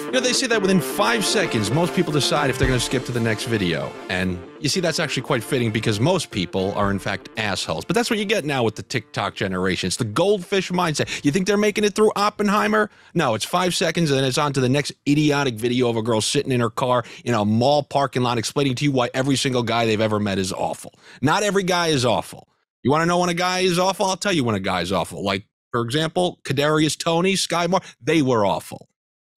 You know, they say that within 5 seconds, most people decide if they're going to skip to the next video. And you see, that's actually quite fitting because most people are, in fact, assholes. But that's what you get now with the TikTok generation. It's the goldfish mindset. You think they're making it through Oppenheimer? No, it's 5 seconds and then it's on to the next idiotic video of a girl sitting in her car in a mall parking lot explaining to you why every single guy they've ever met is awful. Not every guy is awful. You want to know when a guy is awful? I'll tell you when a guy is awful. Like, for example, Kadarius Toney, Sky Moore, they were awful.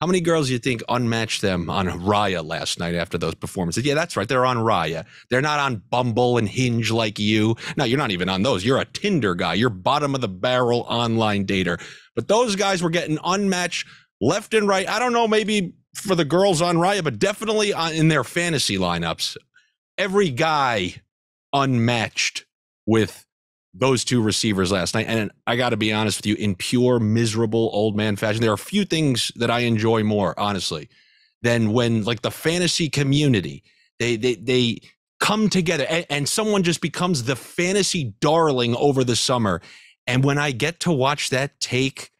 How many girls do you think unmatched them on Raya last night after those performances? Yeah, that's right. They're on Raya. They're not on Bumble and Hinge like you. No, you're not even on those. You're a Tinder guy. You're bottom of the barrel online dater. But those guys were getting unmatched left and right. I don't know, maybe for the girls on Raya, but definitely in their fantasy lineups. Every guy unmatched with those two receivers last night. And I got to be honest with you, in pure miserable old man fashion, there are a few things that I enjoy more, honestly, than when like the fantasy community, they come together and someone just becomes the fantasy darling over the summer. And when I get to watch that take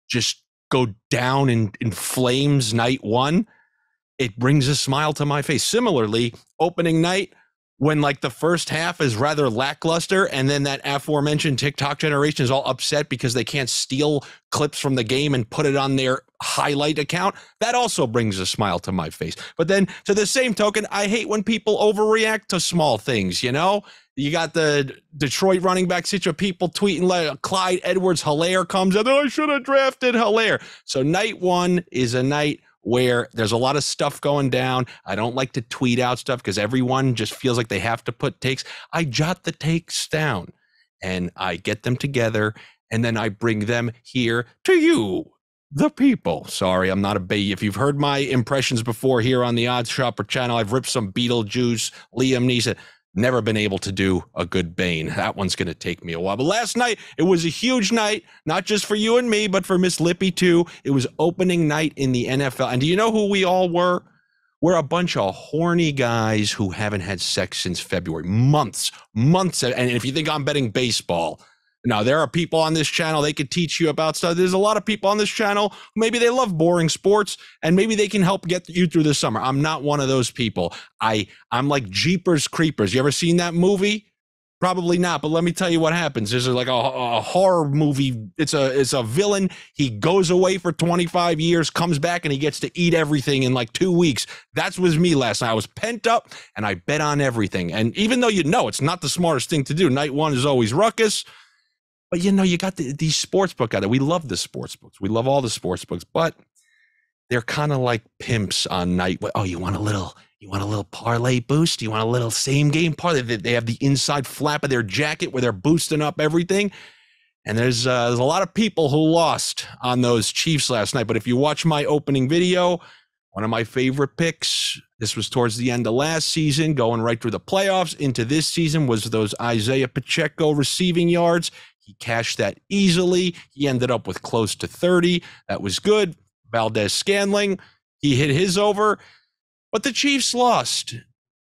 just go down in flames night one, it brings a smile to my face. Similarly, opening night, when like the first half is rather lackluster and then that aforementioned TikTok generation is all upset because they can't steal clips from the game and put it on their highlight account, that also brings a smile to my face. But then to the same token, I hate when people overreact to small things, you know? You got the Detroit running back situation, people tweeting like Clyde Edwards-Helaire comes out, I should have drafted Helaire. So night one is a night where there's a lot of stuff going down. I don't like to tweet out stuff because everyone just feels like they have to put takes. I jot the takes down and I get them together and then I bring them here to you, the people. Sorry, I'm not a baby. If you've heard my impressions before here on the Odds Shopper channel, I've ripped some Beetlejuice, Liam Neeson. Never been able to do a good Bane. That one's going to take me a while. But last night, it was a huge night, not just for you and me, but for Miss Lippy too. It was opening night in the NFL. And do you know who we all were? We're a bunch of horny guys who haven't had sex since February. Months. And if you think I'm betting baseball, now, there are people on this channel, they could teach you about stuff. There's a lot of people on this channel, maybe they love boring sports, and maybe they can help get you through the summer. I'm not one of those people. I'm like Jeepers Creepers. You ever seen that movie? Probably not, but let me tell you what happens. There's like a horror movie. It's a villain. He goes away for 25 years, comes back, and he gets to eat everything in like 2 weeks. That was me last night. I was pent up, and I bet on everything. And even though you know it's not the smartest thing to do, night one is always ruckus. But, you know, you got these sports book out there. We love the sports books. We love all the sports books, but they're kind of like pimps on night. Oh, you want a little parlay boost? You want a little same game parlay? They have the inside flap of their jacket where they're boosting up everything. And there's a lot of people who lost on those Chiefs last night. But if you watch my opening video, one of my favorite picks, this was towards the end of last season, going right through the playoffs into this season, was those Isaiah Pacheco receiving yards. He cashed that easily. He ended up with close to 30. That was good. Valdez-Scantling, he hit his over. But the Chiefs lost.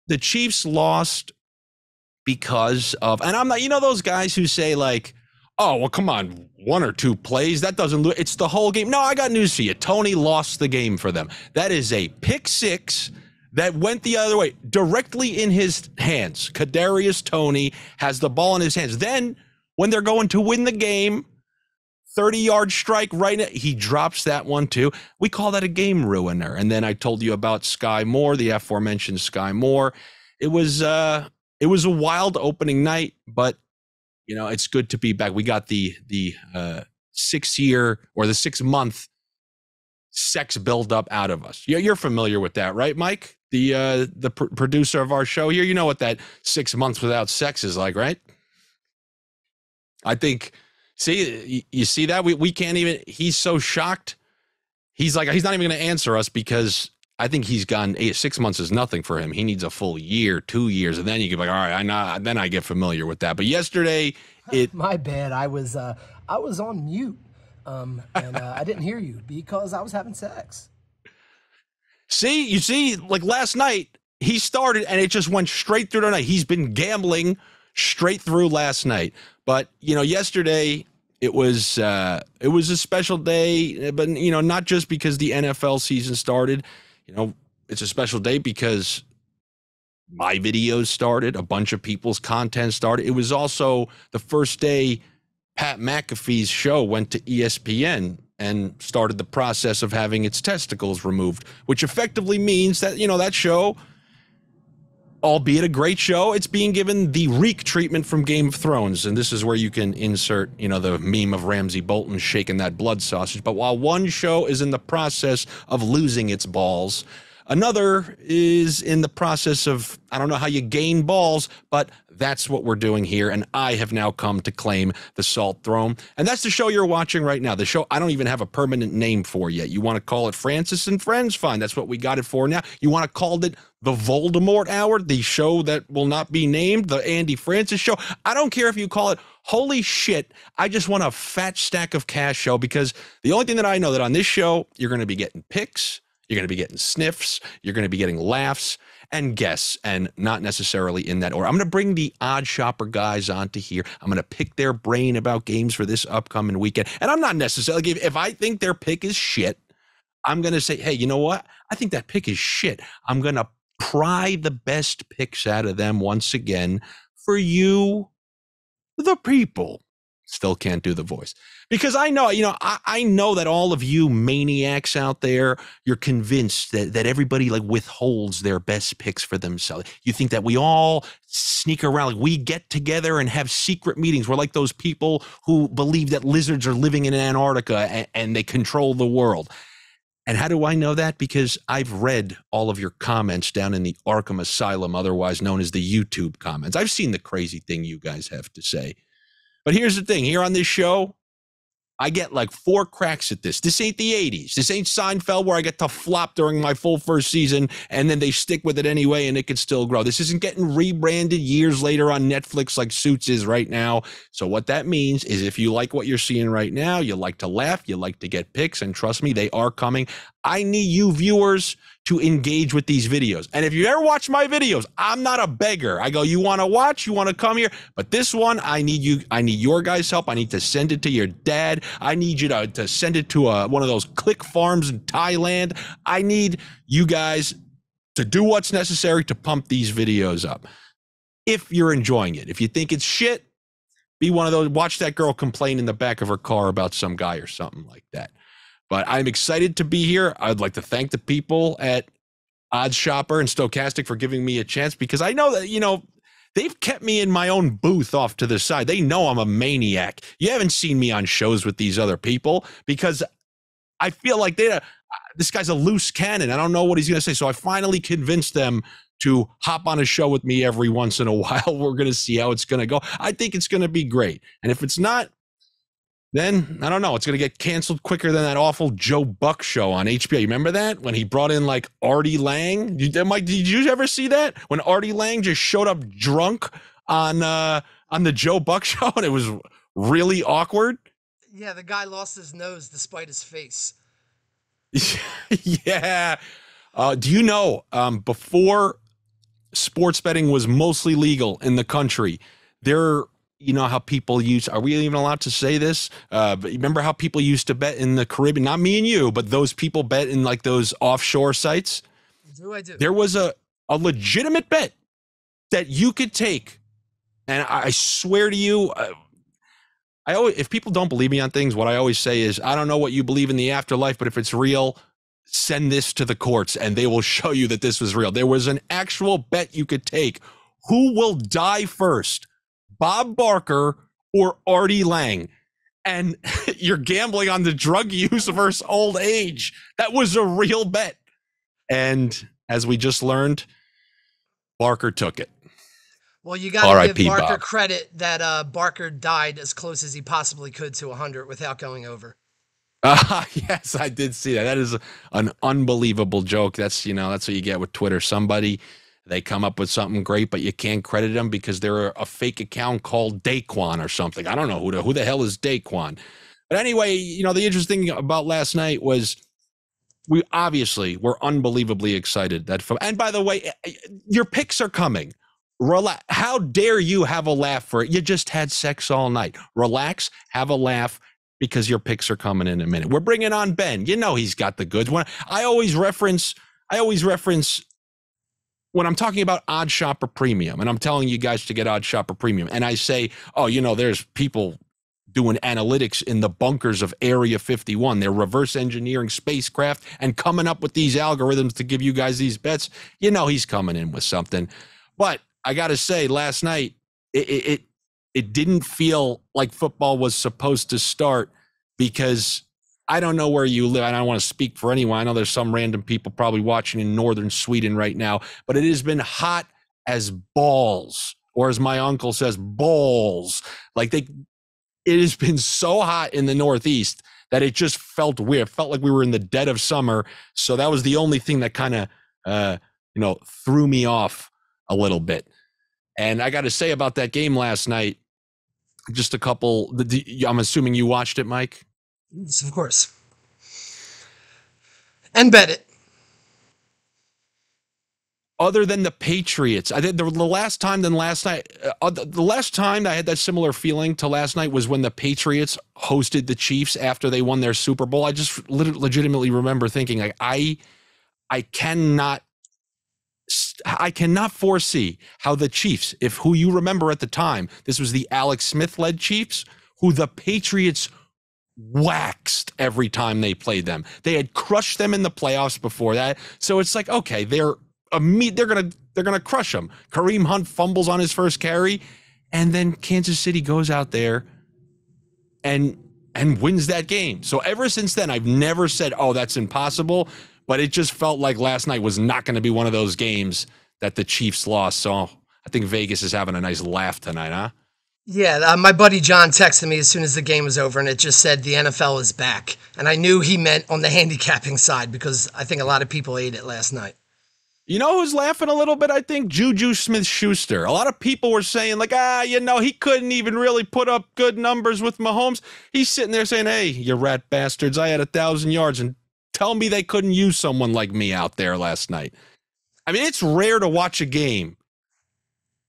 The Chiefs lost because of, and I'm not, you know, those guys who say like, oh, well, come on, one or two plays, that doesn't lose. It's the whole game. No, I got news for you. Tony lost the game for them. That is a pick six that went the other way, directly in his hands. Kadarius Toney has the ball in his hands. Then, when they're going to win the game, 30-yard strike right now, he drops that one too. We call that a game ruiner. And then I told you about Sky Moore, the aforementioned Sky Moore. It was a wild opening night, but you know, it's good to be back. We got the 6-year or the 6-month sex buildup out of us. You're familiar with that, right, Mike? The producer of our show here. You know what that 6 months without sex is like, right? I think, see, you see that? We can't even, he's so shocked. He's like, he's not even going to answer us because I think he's gone 6 months is nothing for him. He needs a full year, 2 years. And then you can be like, all right, then I get familiar with that. But yesterday my bad. I was on mute. And I didn't hear you because I was having sex. You see, like last night he started and it just went straight through the night. He's been gambling straight through last night. But, you know, yesterday it was a special day, but not just because the NFL season started. It's a special day because my videos started, a bunch of people's content started. It was also the first day Pat McAfee's show went to ESPN and started the process of having its testicles removed, which effectively means that, that show, albeit a great show, it's being given the reek treatment from Game of Thrones. And this is where you can insert, the meme of Ramsay Bolton shaking that blood sausage. But while one show is in the process of losing its balls, another is in the process of, I don't know how you gain balls, but that's what we're doing here. And I have now come to claim the Salt Throne. And that's the show you're watching right now. The show I don't even have a permanent name for yet. You want to call it Francis and Friends? Fine. That's what we got it for now. You want to call it the Voldemort Hour, the show that will not be named, the Andy Francess show? I don't care if you call it Holy Shit, I just want a fat stack of cash show, because the only thing that I know that on this show, you're going to be getting picks, you're going to be getting sniffs, you're going to be getting laughs and guests, and not necessarily in that order. I'm going to bring the Odd Shopper guys onto here. I'm going to pick their brain about games for this upcoming weekend. And I'm not necessarily, if I think their pick is shit, I'm going to say, hey, you know what? I think that pick is shit. I'm going to pry the best picks out of them once again for you, the people. Still can't do the voice, because I know, I know that all of you maniacs out there, you're convinced that everybody like withholds their best picks for themselves. You think that we all sneak around, like we get together and have secret meetings. We're like those people who believe that lizards are living in Antarctica and they control the world. And how do I know that? Because I've read all of your comments down in the Arkham Asylum, otherwise known as the YouTube comments. I've seen the crazy thing you guys have to say. But here's the thing. Here on this show, I get like 4 cracks at this. This ain't the 80s. This ain't Seinfeld where I get to flop during my full first season and then they stick with it anyway and it can still grow. This isn't getting rebranded years later on Netflix like Suits is right now. So what that means is if you like what you're seeing right now, you like to laugh, you like to get picks, and trust me, they are coming. I need you viewers to engage with these videos. And if you ever watch my videos, I'm not a beggar. I go, you want to watch, you want to come here, but this one, I need your guys' help. I need to send it to your dad. I need you to send it to one of those click farms in Thailand. I need you guys to do what's necessary to pump these videos up. If you're enjoying it, if you think it's shit, be one of those, watch that girl complain in the back of her car about some guy or something like that. But I'm excited to be here. I'd like to thank the people at Odd Shopper and Stochastic for giving me a chance, because I know that, they've kept me in my own booth off to the side. They know I'm a maniac. You haven't seen me on shows with these other people because I feel like this guy's a loose cannon. I don't know what he's going to say. So I finally convinced them to hop on a show with me every once in a while. We're going to see how it's going to go. I think it's going to be great. And if it's not, then I don't know. It's going to get canceled quicker than that awful Joe Buck show on HBO. You remember that when he brought in like Artie Lang? Mike, did you ever see that when Artie Lang just showed up drunk on the Joe Buck show and it was really awkward? Yeah, the guy lost his nose despite his face. Yeah. Do you know before sports betting was mostly legal in the country, you know how people are we even allowed to say this? But remember how people used to bet in the Caribbean? Not me and you, but those people bet in like those offshore sites. I do. There was a legitimate bet that you could take. And I swear to you, if people don't believe me on things, what I always say is, I don't know what you believe in the afterlife, but if it's real, send this to the courts and they will show you that this was real. There was an actual bet you could take. Who will die first? Bob Barker or Artie Lang? And you're gambling on the drug use versus old age. That was a real bet. And as we just learned, Barker took it. Well, you got to give Barker credit that Barker died as close as he possibly could to 100 without going over. Yes, I did see that. That is an unbelievable joke. That's what you get with Twitter. They come up with something great, but you can't credit them because they're a fake account called Daquan or something. I don't know who the hell is Daquan. But anyway, the interesting thing about last night was we obviously were unbelievably excited. And by the way, your picks are coming. Relax. How dare you have a laugh for it? You just had sex all night. Relax, have a laugh, because your picks are coming in a minute. We're bringing on Ben. You know he's got the goods. I always reference when I'm talking about Odd Shopper Premium, and I'm telling you guys to get Odd Shopper Premium, and I say, oh, there's people doing analytics in the bunkers of Area 51. They're reverse engineering spacecraft and coming up with these algorithms to give you guys these bets. He's coming in with something. But I got to say, last night, it didn't feel like football was supposed to start, because I don't know where you live. I don't want to speak for anyone. I know there's some random people probably watching in northern Sweden right now, but it has been hot as balls, or as my uncle says, balls. It has been so hot in the Northeast that it just felt weird. It felt like we were in the dead of summer. So that was the only thing that kind of, threw me off a little bit. And I got to say about that game last night, just a couple. I'm assuming you watched it, Mike? Yes, of course. And bet it. Other than the Patriots, I think the last time last night, the last time I had that similar feeling to last night was when the Patriots hosted the Chiefs after they won their Super Bowl. I just legitimately remember thinking, like, I cannot foresee how the Chiefs, who you remember at the time, this was the Alex Smith-led Chiefs, who the Patriots waxed every time they played them. They had crushed them in the playoffs before that. So it's like, okay, they're gonna crush them. Kareem Hunt fumbles on his first carry, and then Kansas City goes out there and wins that game. So ever since then, I've never said, oh, that's impossible, but it just felt like last night was not going to be one of those games that the Chiefs lost. So I think Vegas is having a nice laugh tonight, huh? Yeah, my buddy John texted me as soon as the game was over, and it just said the NFL is back. And I knew he meant on the handicapping side, because I think a lot of people ate it last night. You know who's laughing a little bit, I think? Juju Smith-Schuster. A lot of people were saying, like, he couldn't even really put up good numbers with Mahomes. He's sitting there saying, hey, you rat bastards, I had 1,000 yards, and tell me they couldn't use someone like me out there last night. I mean, it's rare to watch a game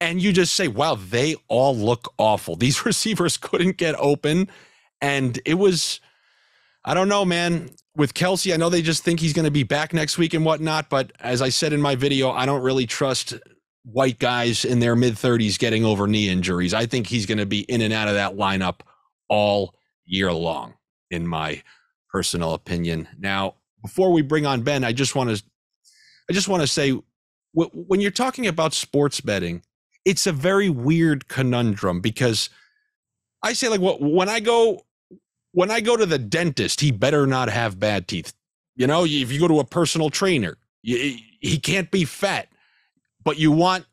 and you just say, wow, they all look awful. These receivers couldn't get open, and it was, I don't know, man. With Kelsey, I know they just think he's going to be back next week and whatnot, but as I said in my video, I don't really trust white guys in their mid-30s getting over knee injuries. I think he's going to be in and out of that lineup all year long, in my personal opinion. Now, before we bring on Ben, I just want to say, when you're talking about sports betting, it's a very weird conundrum, because I say, like, when I go to the dentist, he better not have bad teeth. If you go to a personal trainer, he can't be fat, but you want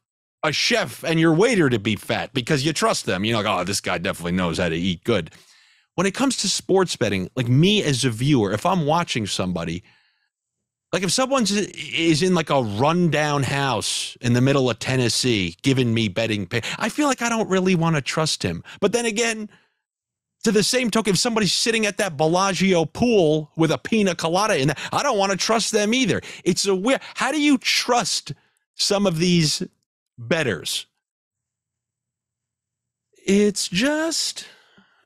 a chef and your waiter to be fat because you trust them. Like, oh, this guy definitely knows how to eat good. When it comes to sports betting, like, me as a viewer, if I'm watching somebody, like, if someone is in like a rundown house in the middle of Tennessee giving me betting pay, I feel like I don't really want to trust him. But then again, to the same token, if somebody's sitting at that Bellagio pool with a pina colada in there, I don't want to trust them either. It's a weird. How do you trust some of these bettors? It's just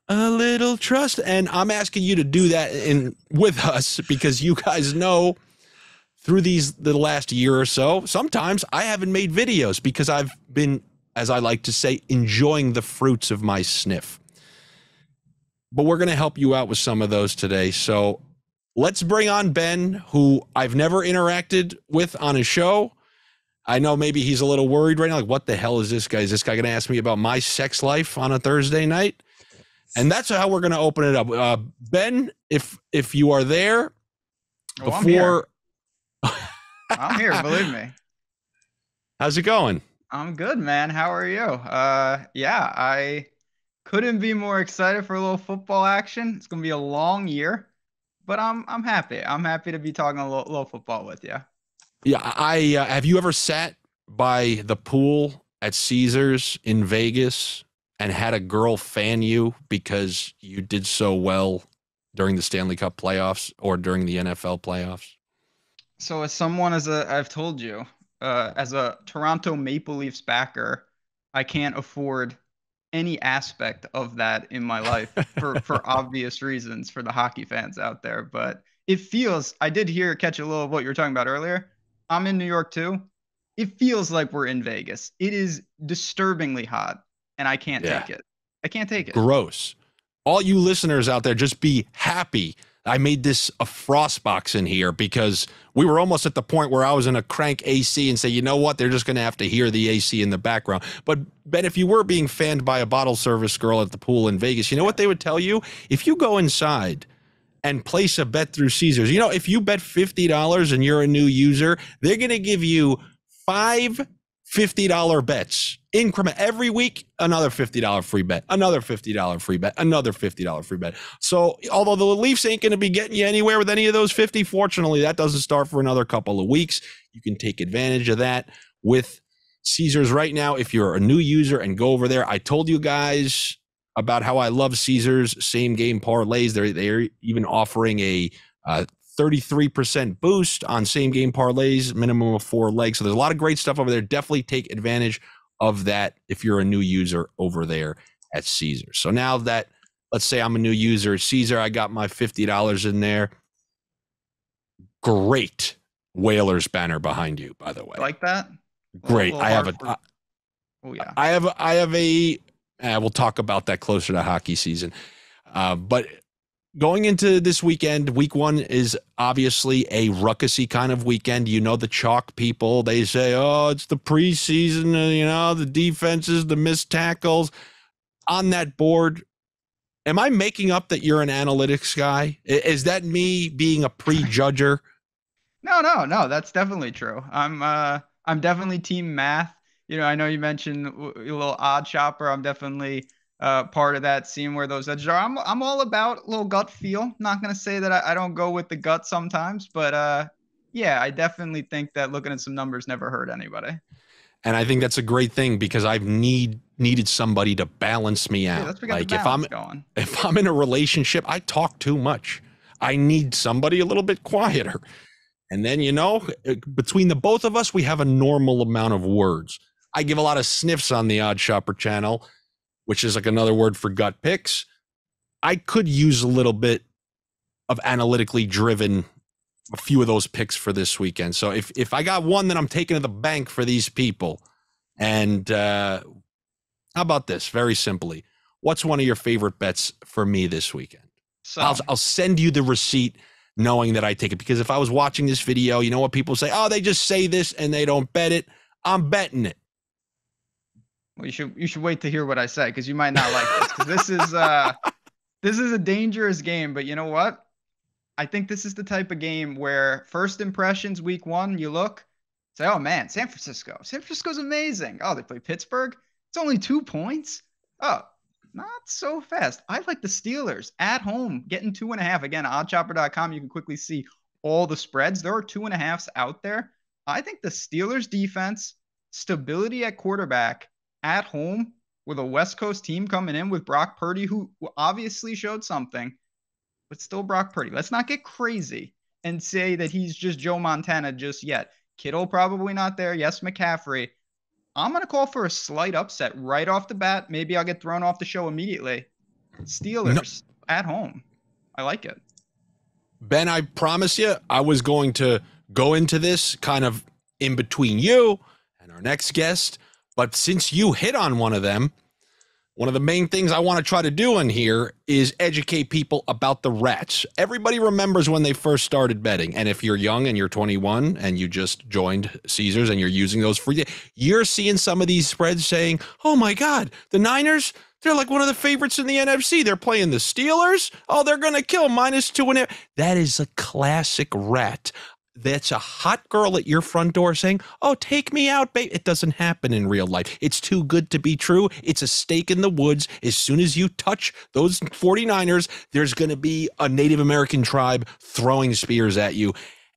a little trust, and I'm asking you to do that with us, because you guys know through the last year or so, sometimes I haven't made videos because I've been, as I like to say, enjoying the fruits of my sniff. But we're going to help you out with some of those today. So let's bring on Ben, who I've never interacted with on a show. I know maybe he's a little worried right now. Like, what the hell is this guy? Is this guy going to ask me about my sex life on a Thursday night? And that's how we're going to open it up. Ben, if you are there, before... I'm here, believe me. How's it going? I'm good, man. How are you? Yeah, I couldn't be more excited for a little football action. It's gonna be a long year, but I'm happy. I'm happy to be talking a little football with you. Yeah, I have you ever sat by the pool at Caesars in Vegas and had a girl fan you because you did so well during the Stanley Cup playoffs or during the NFL playoffs? So as someone I've told you, as a Toronto Maple Leafs backer, I can't afford any aspect of that in my life for obvious reasons for the hockey fans out there. But it feels, I did catch a little of what you were talking about earlier. I'm in New York too. It feels like we're in Vegas. It is disturbingly hot, and I can't Yeah. take it. I can't take it. Gross. All you listeners out there, just be happy I made this a frost box in here because we were almost at the point where I was going to crank AC and say, you know what, they're just going to have to hear the AC in the background. But Ben, if you were being fanned by a bottle service girl at the pool in Vegas, you know what they would tell you? If you go inside and place a bet through Caesars, you know, if you bet $50 and you're a new user, they're going to give you 5 $50 bets increment every week, another $50 free bet, another $50 free bet, another $50 free bet. So although the Leafs ain't going to be getting you anywhere with any of those 50, fortunately, that doesn't start for another couple of weeks. You can take advantage of that with Caesars right now if you're a new user and go over there. I told you guys about how I love Caesars same game parlays. They're even offering a 33% boost on same game parlays, minimum of 4 legs. So there's a lot of great stuff over there. Definitely take advantage of that if you're a new user over there at Caesar. So now that, let's say I'm a new user at Caesar, I got my $50 in there. Great Whalers banner behind you, by the way. Like that? Great. I have we'll talk about that closer to hockey season. But going into this weekend, week 1 is obviously a ruckusy kind of weekend. You know, the chalk people, they say, oh, it's the preseason, you know, the defenses, the missed tackles. On that board, am I making up that you're an analytics guy? Is that me being a prejudger? No, that's definitely true. I'm definitely team math. You know, I know you mentioned a little odd shopper. I'm definitely part of that, seeing where those edges are. I'm all about a little gut feel. Not going to say that I don't go with the gut sometimes, but yeah, I definitely think that looking at some numbers never hurt anybody. And I think that's a great thing because I've needed somebody to balance me out. Let's get the balance going. If I'm in a relationship, I talk too much. I need somebody a little bit quieter. And then, you know, between the both of us, we have a normal amount of words. I give a lot of sniffs on the Odd Shopper channel, which is like another word for gut picks. I could use a little bit of analytically driven, a few of those picks for this weekend. So if I got one that I'm taking to the bank for these people, and how about this? Very simply, what's one of your favorite bets for me this weekend? So I'll send you the receipt knowing that I take it, because if I was watching this video, you know what people say? Oh, they just say this and they don't bet it. I'm betting it. Well, you should wait to hear what I say, because you might not like this, because this is a dangerous game. But you know what? I think this is the type of game where first impressions, week 1, you look, say, oh man, San Francisco's amazing. Oh, they play Pittsburgh. It's only 2 points. Oh, not so fast. I like the Steelers at home, getting 2.5. Again, oddchopper.com. You can quickly see all the spreads. There are 2.5s out there. I think the Steelers defense, stability at quarterback, at home with a West Coast team coming in with Brock Purdy, who obviously showed something, but still Brock Purdy. Let's not get crazy and say that he's just Joe Montana just yet. Kittle probably not there. Yes, McCaffrey. I'm going to call for a slight upset right off the bat. Maybe I'll get thrown off the show immediately. Steelers at home. I like it. Ben, I promise you, I was going to go into this kind of in between you and our next guest. But since you hit on one of them, one of the main things I want to try to do in here is educate people about the Rats. Everybody remembers when they first started betting. And if you're young and you're 21 and you just joined Caesars and you're using those free, you're seeing some of these spreads saying, oh my God, the Niners, they're like one of the favorites in the NFC. They're playing the Steelers. Oh, they're going to kill -2.5. That is a classic Rat. That's a hot girl at your front door saying, oh, take me out, babe. It doesn't happen in real life. It's too good to be true. It's a stake in the woods. As soon as you touch those 49ers, there's going to be a Native American tribe throwing spears at you.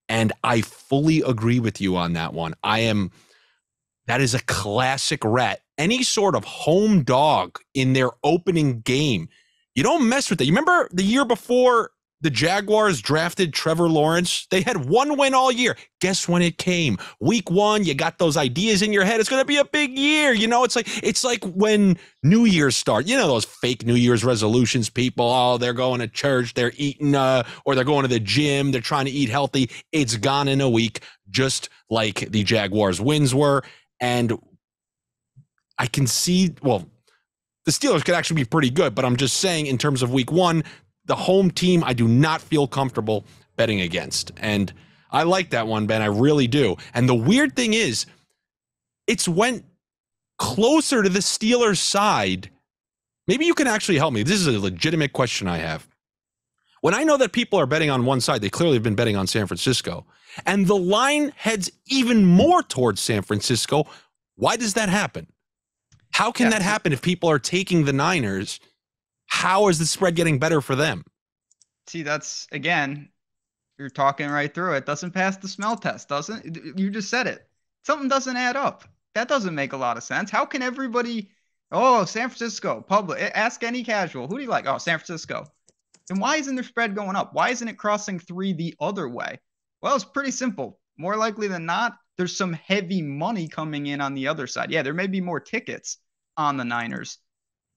And I fully agree with you on that one. That is a classic Rat. Any sort of home dog in their opening game, you don't mess with it. You remember the year before the Jaguars drafted Trevor Lawrence. They had one win all year. Guess when it came? Week 1, you got those ideas in your head. It's going to be a big year. You know, it's like when New Year's start. You know, those fake New Year's resolutions people. Oh, they're going to church, they're eating, or they're going to the gym, they're trying to eat healthy. It's gone in a week, just like the Jaguars' wins were. And I can see, well, the Steelers could actually be pretty good, but I'm just saying in terms of week 1, the home team, I do not feel comfortable betting against. And I like that one, Ben. I really do. And the weird thing is, it's went closer to the Steelers' side. Maybe you can actually help me. This is a legitimate question I have. When I know that people are betting on one side, they clearly have been betting on San Francisco, and the line heads even more towards San Francisco. Why does that happen? How can that happen if people are taking the Niners? How is the spread getting better for them? See, that's, again, you're talking right through it. Doesn't pass the smell test, doesn't it? You just said it. Something doesn't add up. That doesn't make a lot of sense. How can everybody, oh, San Francisco, public, ask any casual, who do you like? Oh, San Francisco. Then why isn't their spread going up? Why isn't it crossing 3 the other way? Well, it's pretty simple. More likely than not, there's some heavy money coming in on the other side. Yeah, there may be more tickets on the Niners,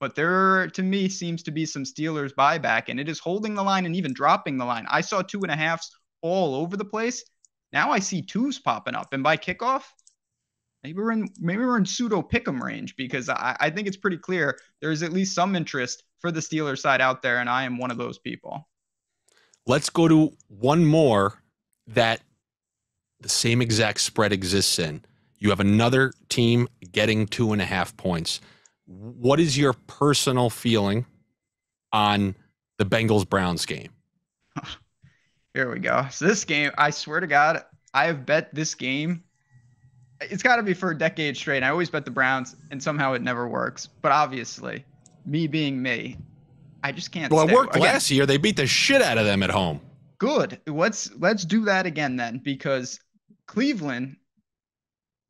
but there, to me, seems to be some Steelers buyback, and it is holding the line and even dropping the line. I saw 2.5s all over the place. Now I see 2s popping up, and by kickoff, maybe we're in pseudo pick'em range, because I think it's pretty clear there's at least some interest for the Steelers side out there, and I am one of those people. Let's go to one more that the same exact spread exists in. You have another team getting 2.5 points. What is your personal feeling on the Bengals-Browns game? Here we go. So this game, I swear to God, I have bet this game. It's got to be for a decade straight. I always bet the Browns, and somehow it never works. But obviously, me being me, I just can't. Well, it worked last year. They beat the shit out of them at home. Good. Let's do that again then, because Cleveland,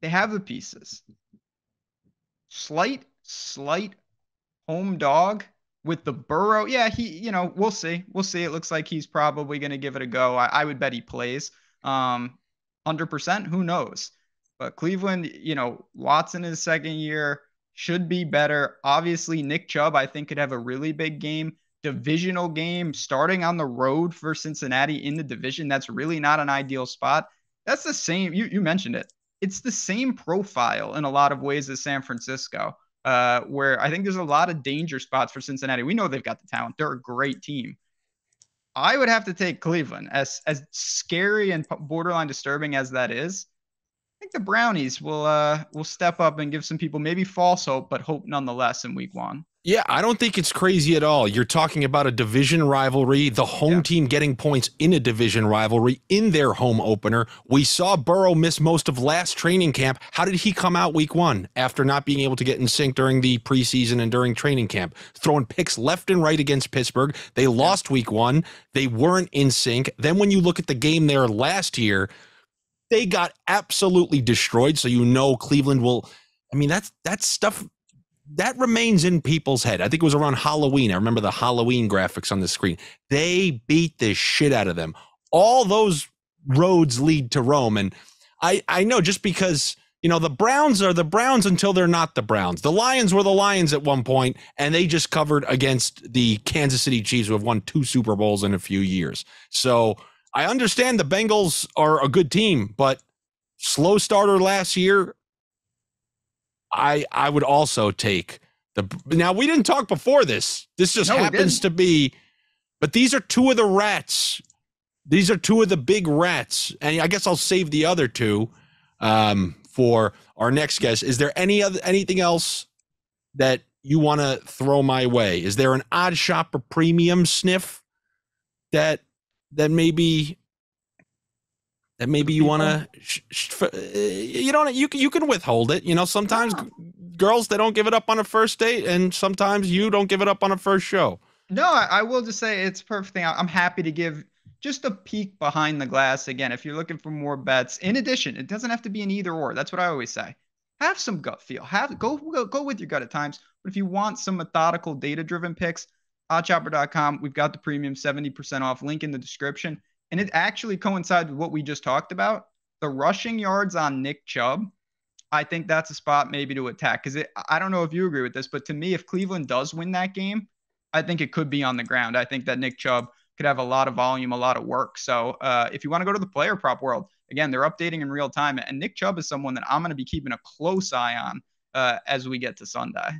they have the pieces. Slight home dog with the Burrow. Yeah, we'll see. It looks like he's probably going to give it a go. I would bet he plays. 100%, who knows? But Cleveland, Watson in his second year should be better. Obviously, Nick Chubb, I think, could have a really big game. Divisional game, starting on the road for Cincinnati in the division. That's really not an ideal spot. That's the same. You mentioned it. It's the same profile in a lot of ways as San Francisco, where I think there's a lot of danger spots for Cincinnati. We know they've got the talent. They're a great team. I would have to take Cleveland, as scary and borderline disturbing as that is. I think the Brownies will step up and give some people maybe false hope, but hope nonetheless in week 1. Yeah, I don't think it's crazy at all. You're talking about a division rivalry, the home team getting points in a division rivalry in their home opener. We saw Burrow miss most of last training camp. How did he come out week 1 after not being able to get in sync during the preseason and during training camp? Throwing picks left and right against Pittsburgh. They lost week 1. They weren't in sync. Then when you look at the game there last year, they got absolutely destroyed. So Cleveland will, that's stuff that remains in people's head. I think it was around Halloween. I remember the Halloween graphics on the screen. They beat the shit out of them. All those roads lead to Rome. And I know, just because, the Browns are the Browns until they're not the Browns. The Lions were the Lions at one point, and they just covered against the Kansas City Chiefs, who have won 2 Super Bowls in a few years. So I understand the Bengals are a good team, but slow starter last year, I would also take now, we didn't talk before this. This just happens to be, but these are 2 of the rats. These are 2 of the big rats. And I guess I'll save the other 2 for our next guest. Is there anything else that you want to throw my way? Is there an odd shopper premium sniff that maybe you want to, you can withhold it. Sometimes girls, they don't give it up on a first date, and sometimes you don't give it up on a first show. No, I will just say it's a perfect thing. I'm happy to give just a peek behind the glass. Again, if you're looking for more bets, in addition, it doesn't have to be an either or. That's what I always say. Have some gut feel. Go with your gut at times. But if you want some methodical, data-driven picks, oddchopper.com. We've got the premium 70% off link in the description. And it actually coincides with what we just talked about. The rushing yards on Nick Chubb, I think that's a spot maybe to attack. Because I don't know if you agree with this, but to me, if Cleveland does win that game, I think it could be on the ground. I think that Nick Chubb could have a lot of volume, a lot of work. So if you want to go to the player prop world, again, they're updating in real time. And Nick Chubb is someone that I'm going to be keeping a close eye on as we get to Sunday.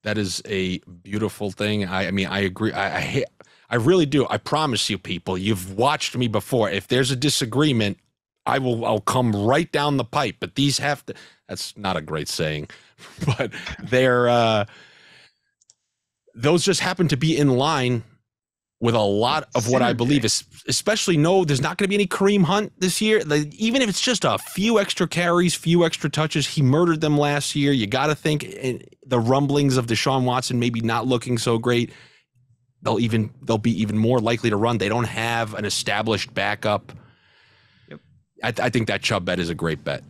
That is a beautiful thing. I mean, I agree. I really do. I promise you, people, you've watched me before. If there's a disagreement, I'll come right down the pipe. But these have to. That's not a great saying, but those just happen to be in line with a lot of what I believe is, especially there's not going to be any Kareem Hunt this year. Like, even if it's just a few extra carries, few extra touches, he murdered them last year. You got to think the rumblings of Deshaun Watson maybe not looking so great. They'll be even more likely to run. They don't have an established backup. Yep. I think that Chubb bet is a great bet.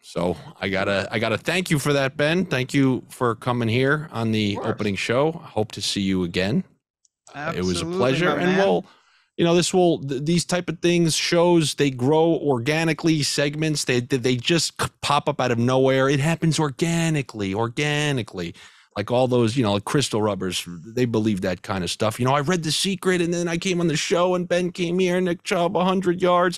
So I gotta thank you for that, Ben. Thank you for coming here on the opening show. Hope to see you again. It was a pleasure, and these type of things, shows, they grow organically. Segments, they just pop up out of nowhere. It happens organically. Like all those, like crystal rubbers, they believe that kind of stuff. I read The Secret, and then I came on the show, and Ben came here, Nick Chubb, 100 yards.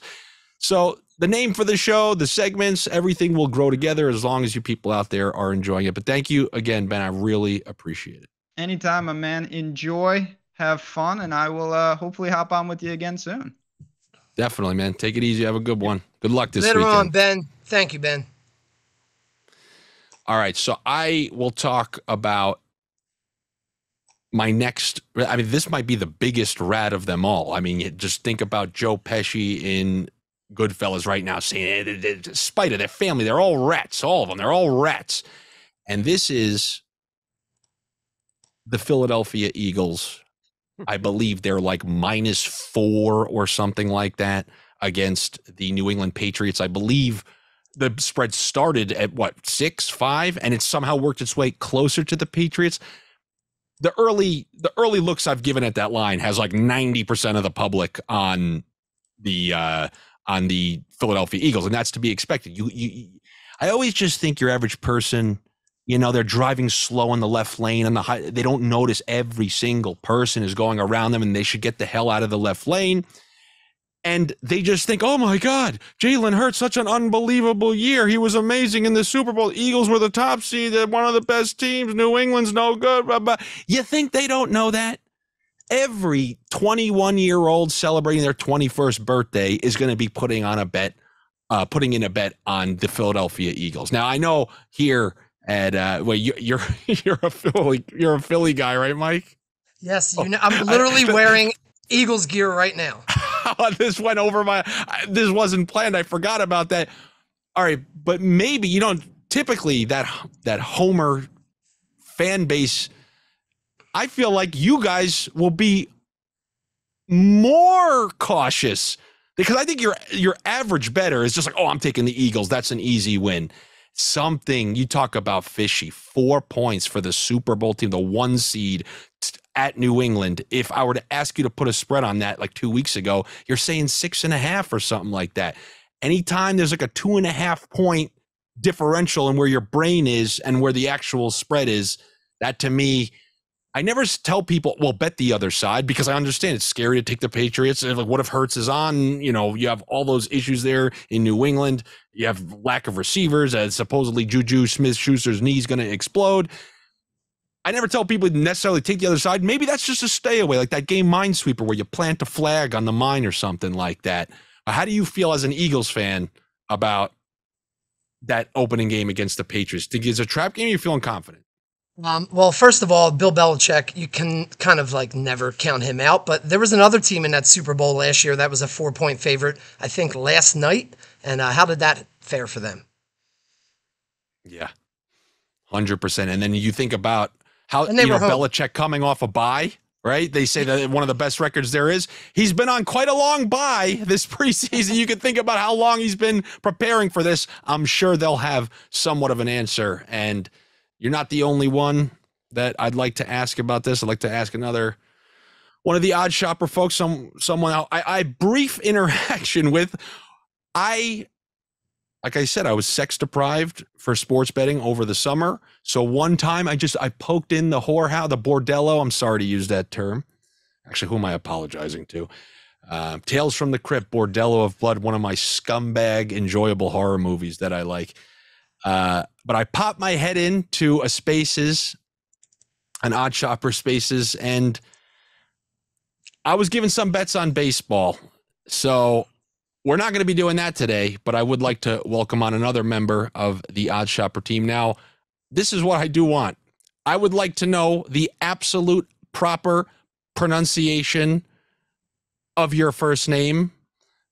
So the name for the show, the segments, everything will grow together as long as you people out there are enjoying it. But thank you again, Ben. I really appreciate it. Anytime, my man. Enjoy. Have fun, and I will hopefully hop on with you again soon. Definitely, man. Take it easy. Have a good one. Good luck this weekend. Later on, Ben. Thank you, Ben. All right, so I will talk about my next. I mean, this might be the biggest rat of them all. I mean, just think about Joe Pesci in Goodfellas right now, saying, in spite of their family, they're all rats. All of them, they're all rats. And this is the Philadelphia Eagles. I believe they're like -4 or something like that against the New England Patriots. I believe the spread started at 6-5, and it somehow worked its way closer to the Patriots. The early looks I've given at that line has like 90% of the public on the Philadelphia Eagles, and that's to be expected. I always just think your average person, they're driving slow on the left lane on they don't notice every single person is going around them, and they should get the hell out of the left lane. And they just think, oh my God, Jalen Hurts, such an unbelievable year. He was amazing in the Super Bowl. Eagles were the top seed. They're one of the best teams. New England's no good. Blah, blah. You think they don't know that? Every 21-year-old celebrating their 21st birthday is going to be putting in a bet on the Philadelphia Eagles. Now, I know here at you're a Philly guy, right, Mike? Yes, I'm literally wearing Eagles gear right now. This went over this wasn't planned. I forgot about that. All right, but maybe typically that Homer fan base, I feel like you guys will be more cautious, because I think your average bettor is just like, oh, I'm taking the Eagles. That's an easy win. Something you talk about fishy. 4 points for the Super Bowl team, the 1 seed at New England. If I were to ask you to put a spread on that like 2 weeks ago, you're saying 6.5 or something like that. Anytime there's like a 2.5 point differential in where your brain is and where the actual spread is, that to me, I never tell people, well, bet the other side, because I understand it's scary to take the Patriots. Like, what if Hurts is on? You have all those issues there in New England. You have lack of receivers, as supposedly Juju Smith-Schuster's knee is going to explode. I never tell people to necessarily take the other side. Maybe that's just a stay away, like that game Minesweeper where you plant a flag on the mine or something like that. How do you feel as an Eagles fan about that opening game against the Patriots? Think it's a trap game, or you're feeling confident? Well, first of all, Bill Belichick, you can kind of like never count him out. But there was another team in that Super Bowl last year that was a 4-point favorite, I think, last night. And how did that fare for them? Yeah, 100%. And then you think about how Belichick coming off a bye, right? They say that one of the best records there is. He's been on quite a long bye this preseason. You can think about how long he's been preparing for this. I'm sure they'll have somewhat of an answer. And you're not the only one. that I'd like to ask about this. I'd like to ask one of the Odd Shopper folks, someone I brief interaction with. Like I said, I was sex deprived for sports betting over the summer. So one time I poked in the whorehouse, the bordello. I'm sorry to use that term. Actually, who am I apologizing to? Tales from the Crypt, Bordello of Blood, one of my scumbag, enjoyable horror movies that I like. But I popped my head into a Spaces, an Odd Shopper Spaces, and I was given some bets on baseball. So we're not going to be doing that today, but I would like to welcome on another member of the Odd Shopper team. Now, this is what I do want. I would like to know the absolute proper pronunciation of your first name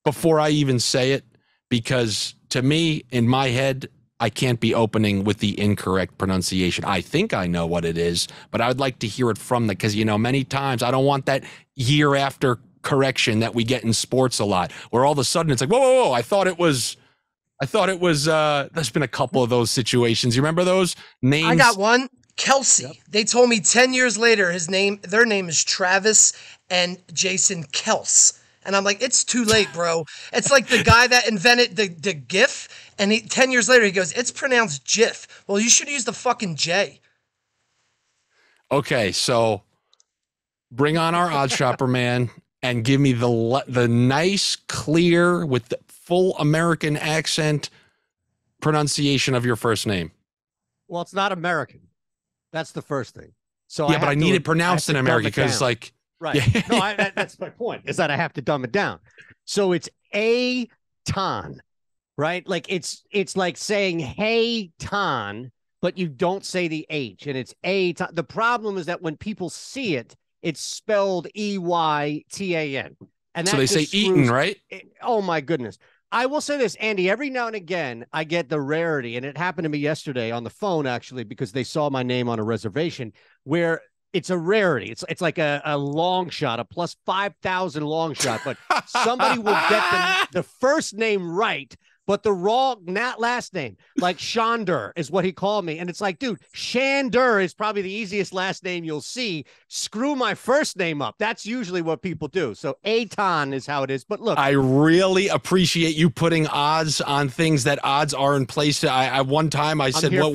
before I even say it, because to me, in my head, I can't be opening with the incorrect pronunciation. I think I know what it is, but I would like to hear it from because, many times I don't want that year after correction that we get in sports a lot, where all of a sudden it's like, whoa, I thought it was, there's been a couple of those situations. You remember those names? I got one. Kelsey. Yep. They told me 10 years later their name is Travis and Jason Kels. And I'm like, it's too late, bro. It's like the guy that invented the GIF, and 10 years later he goes, it's pronounced GIF. Well, you should use the fucking J. Okay, so bring on our Odd Shopper man and give me the nice, clear, with the full American accent pronunciation of your first name. Well, it's not American. That's the first thing. So yeah, but I need it pronounced in American because, like, right? Yeah. No, that's my point. Is that I have to dumb it down. So it's Eytan, right? Like it's like saying hey ton, but you don't say the H, and it's Eytan. The problem is that when people see it, it's spelled Eytan, and so they say Eytan, right? Oh my goodness. I will say this, Andy, every now and again, I get the rarity, and it happened to me yesterday on the phone, actually, because they saw my name on a reservation, where it's a rarity. It's like a long shot, a plus 5,000 long shot, but somebody will get the first name right, but the wrong, not last name. Like Shander is what he called me. And it's like, dude, Shander is probably the easiest last name you'll see. Screw my first name up. That's usually what people do. So Eytan is how it is. But look, I really appreciate you putting odds on things that odds are in place. I one time I said, well,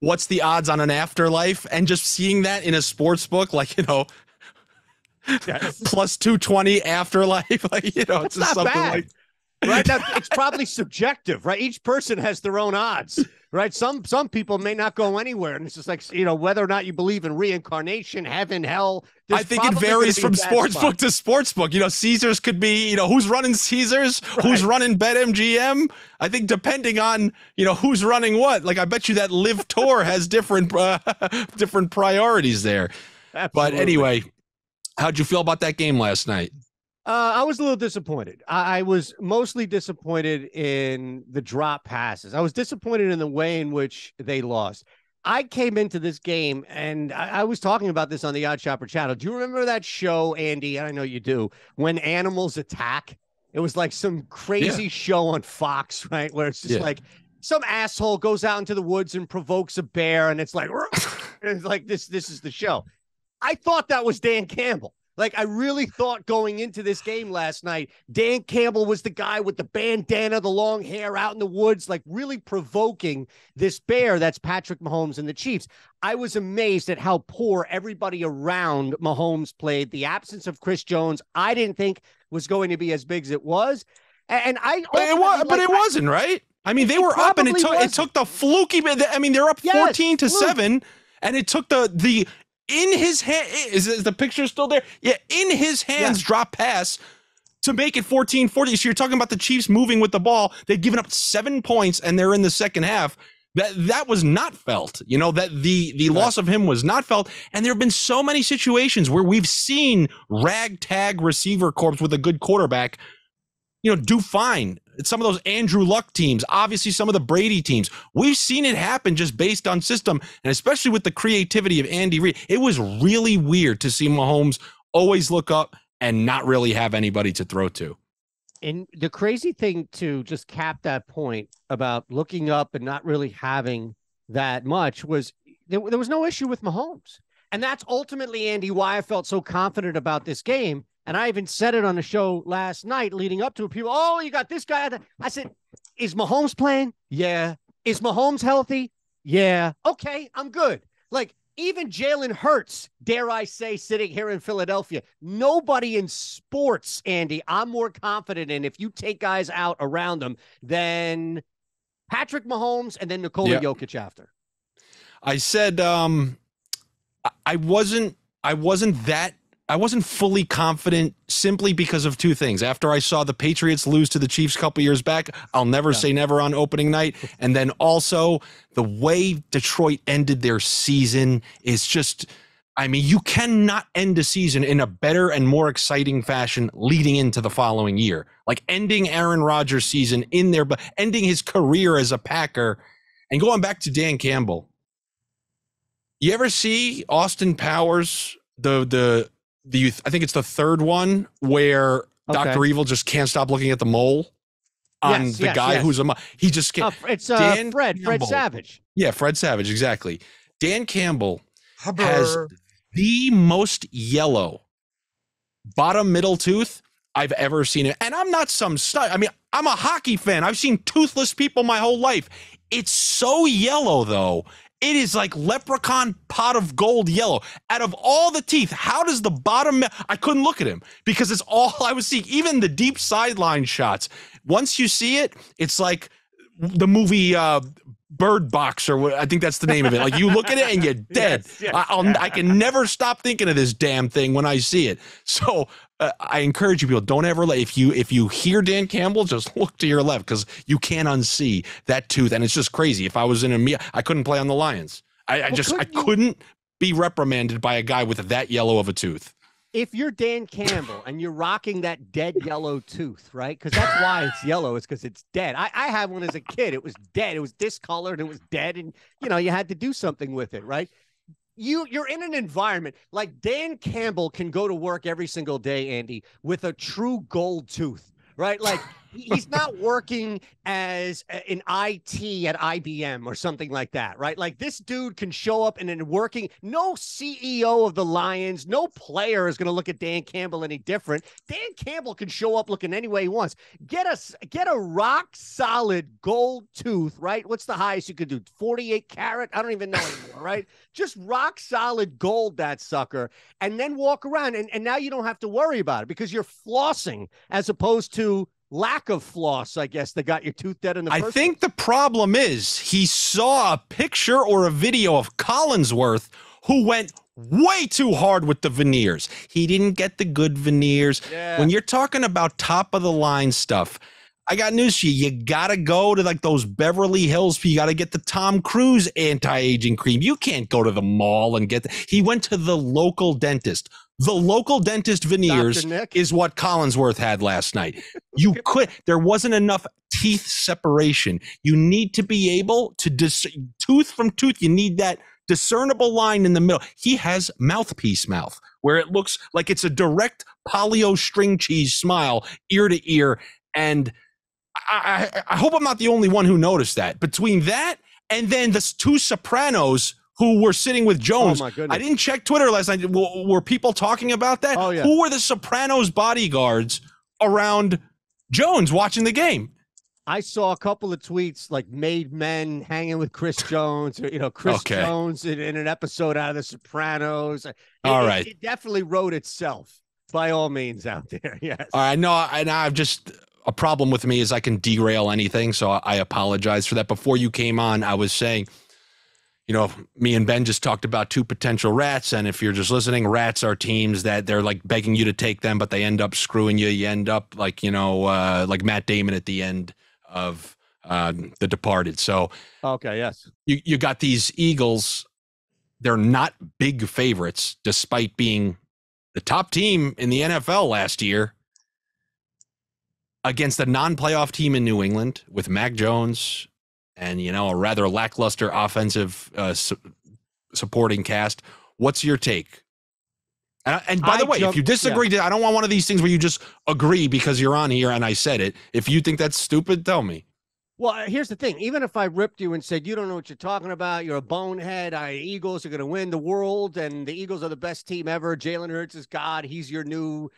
what's the odds on an afterlife? And just seeing that in a sports book, like, plus 220 afterlife, like, it's just something bad. like. Right now, it's probably subjective, right? Each person has their own odds, right? Some people may not go anywhere, and it's just like whether or not you believe in reincarnation, heaven, hell. I think it varies from sports book to sports book. Caesars could be, who's running Caesars, right. Who's running BetMGM. I think depending on who's running what. Like I bet you that Live Tour has different priorities there. Absolutely. But anyway, how'd you feel about that game last night? I was a little disappointed. I was mostly disappointed in the drop passes. I was disappointed in the way in which they lost. I came into this game, and I was talking about this on the Odd Shopper channel. Do you remember that show, Andy? I know you do. When Animals Attack? It was like some crazy show on Fox, right? Where it's just like some asshole goes out into the woods and provokes a bear, and it's like, it's like this is the show. I thought that was Dan Campbell. Like, I really thought going into this game last night, Dan Campbell was the guy with the bandana, the long hair out in the woods, like really provoking this bear that's Patrick Mahomes and the Chiefs. I was amazed at how poor everybody around Mahomes played. The absence of Chris Jones, I didn't think was going to be as big as it was. And it wasn't, right? I mean, they were up, and it took the fluky. I mean, they're up 14-7, and it took the in his hand, is the picture still there? Yeah, in his hands, drop pass to make it 14-40. So you're talking about the Chiefs moving with the ball. They've given up 7 points, and they're in the second half. That was not felt. That the loss of him was not felt. And there have been so many situations where we've seen ragtag receiver corps with a good quarterback, do fine. Some of those Andrew Luck teams, obviously some of the Brady teams, we've seen it happen just based on system, and especially with the creativity of Andy Reid. It was really weird to see Mahomes always look up and not really have anybody to throw to. And the crazy thing to just cap that point about looking up and not really having that much was there was no issue with Mahomes. And that's ultimately, Andy, why I felt so confident about this game. And I even said it on the show last night leading up to it. People, oh, you got this guy. I said, is Mahomes playing? Yeah. Is Mahomes healthy? Yeah. Okay, I'm good. Like, even Jalen Hurts, dare I say, sitting here in Philadelphia, nobody in sports, Andy, I'm more confident in if you take guys out around them than Patrick Mahomes and then Nikola Jokic after. I said I wasn't fully confident simply because of two things. After I saw the Patriots lose to the Chiefs a couple years back, I'll never say never on opening night. And then also the way Detroit ended their season is just, I mean, you cannot end a season in a better and more exciting fashion leading into the following year. Like ending Aaron Rodgers' season in there, but ending his career as a Packer. And going back to Dan Campbell, you ever see Austin Powers, the I think it's the third one where Dr. Evil just can't stop looking at the mole on the guy who's he just can't. It's Fred Savage. Yeah, Fred Savage, exactly. Dan Campbell has the most yellow bottom middle tooth I've ever seen it. And I'm not some stud. I mean, I'm a hockey fan. I've seen toothless people my whole life. It's so yellow, though. It is like leprechaun pot of gold yellow. Out of all the teeth, how does the bottom... I couldn't look at him because it's all I was seeing. Even the deep sideline shots. Once you see it, it's like the movie Bird Box, or what, I think that's the name of it. Like you look at it and you're dead. Yes. I can never stop thinking of this damn thing when I see it. So I encourage you people, don't ever let, if you hear Dan Campbell, just look to your left because you can't unsee that tooth. And it's just crazy. If I was I couldn't play on the Lions. I couldn't be reprimanded by a guy with that yellow of a tooth. If you're Dan Campbell and you're rocking that dead yellow tooth, right? Because that's why it's yellow, is because it's dead. I had one as a kid. It was dead. It was discolored. It was dead. And, you had to do something with it, right? You're in an environment like Dan Campbell can go to work every single day, Andy, with a true gold tooth, right? Like he's not working as an IT at IBM or something like that, right? Like this dude can show up and then working. No CEO of the Lions, no player is going to look at Dan Campbell any different. Dan Campbell can show up looking any way he wants. Get a rock solid gold tooth, right? What's the highest you could do? 48 karat? I don't even know anymore, right? Just rock solid gold, that sucker, and then walk around. And now you don't have to worry about it because you're flossing as opposed to lack of floss, I guess, that got your tooth dead in the first place. I think the problem is he saw a picture or a video of Collinsworth who went way too hard with the veneers. He didn't get the good veneers. Yeah. When you're talking about top of the line stuff, I got news for you. You got to go to like those Beverly Hills. You got to get the Tom Cruise anti-aging cream. You can't go to the mall and get he went to the local dentist. The local dentist veneers is what Collinsworth had last night. There wasn't enough teeth separation. You need to be able to tooth from tooth. You need that discernible line in the middle. He has mouthpiece mouth where it looks like it's a direct polio string cheese smile ear to ear. And I hope I'm not the only one who noticed that. Between that and then the two Sopranos who were sitting with Jones. Oh my goodness. I didn't check Twitter last night. Were people talking about that? Oh, yeah. Who were the Sopranos bodyguards around Jones watching the game? I saw a couple of tweets like made men hanging with Chris Jones, or, Chris Jones in an episode out of the Sopranos. It definitely wrote itself by all means out there. Yes. All right. No, I've just... A problem with me is I can derail anything, so I apologize for that. Before you came on, I was saying, me and Ben just talked about two potential rats, and if you're just listening, rats are teams that they're like begging you to take them, but they end up screwing you. You end up like, like Matt Damon at the end of The Departed. So, okay, yes. You got these Eagles. They're not big favorites, despite being the top team in the NFL last year, against a non-playoff team in New England with Mac Jones and, a rather lackluster offensive supporting cast. What's your take? And by the way, if you disagree, I don't want one of these things where you just agree because you're on here and I said it. If you think that's stupid, tell me. Well, here's the thing. Even if I ripped you and said, you don't know what you're talking about, you're a bonehead, Eagles are going to win the world, and the Eagles are the best team ever. Jalen Hurts is God. He's your new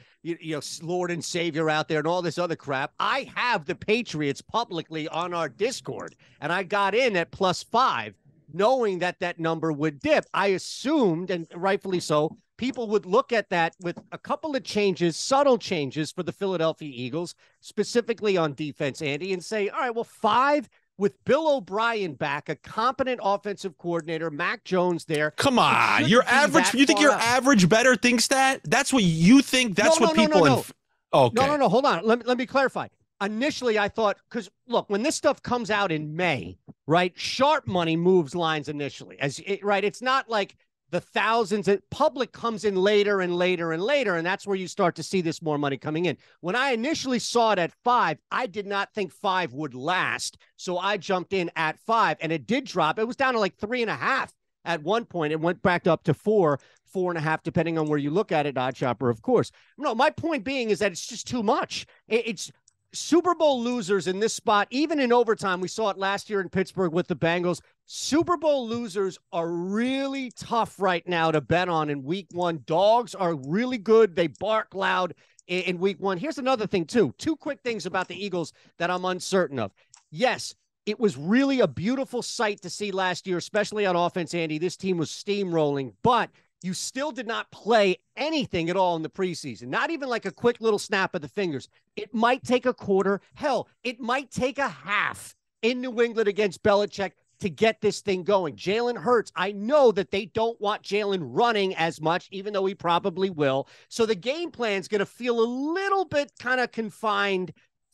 Lord and Savior out there and all this other crap. I have the Patriots publicly on our Discord, and I got in at +5, knowing that that number would dip. I assumed, and rightfully so, people would look at that with a couple of changes, subtle changes for the Philadelphia Eagles, specifically on defense, Andy, and say, all right, well, 5 with Bill O'Brien back, a competent offensive coordinator, Mac Jones there. Come on, your average. You think your average better thinks that? That's what you think? That's what people. No. Okay. No. Hold on. Let me clarify. Initially, I thought, because look, when this stuff comes out in May, right? Sharp money moves lines initially, right? It's not like the thousands. Public comes in later and later and later, and that's where you start to see this more money coming in. When I initially saw it at 5, I did not think 5 would last, so I jumped in at 5, and it did drop. It was down to like 3.5 at one point. It went back up to 4.5, depending on where you look at it, odd chopper, of course. No, my point being is that it's just too much. It's Super Bowl losers in this spot, even in overtime. We saw it last year in Pittsburgh with the Bengals. Super Bowl losers are really tough right now to bet on in week 1. Dogs are really good. They bark loud in week 1. Here's another thing, too. 2 quick things about the Eagles that I'm uncertain of. Yes, it was really a beautiful sight to see last year, especially on offense, Andy. This team was steamrolling, but you still did not play anything at all in the preseason, not even like a quick little snap of the fingers. It might take a quarter. Hell, it might take a half in New England against Belichick to get this thing going. Jalen Hurts, I know that they don't want Jalen running as much, even though he probably will. So the game plan is going to feel a little bit kind of confined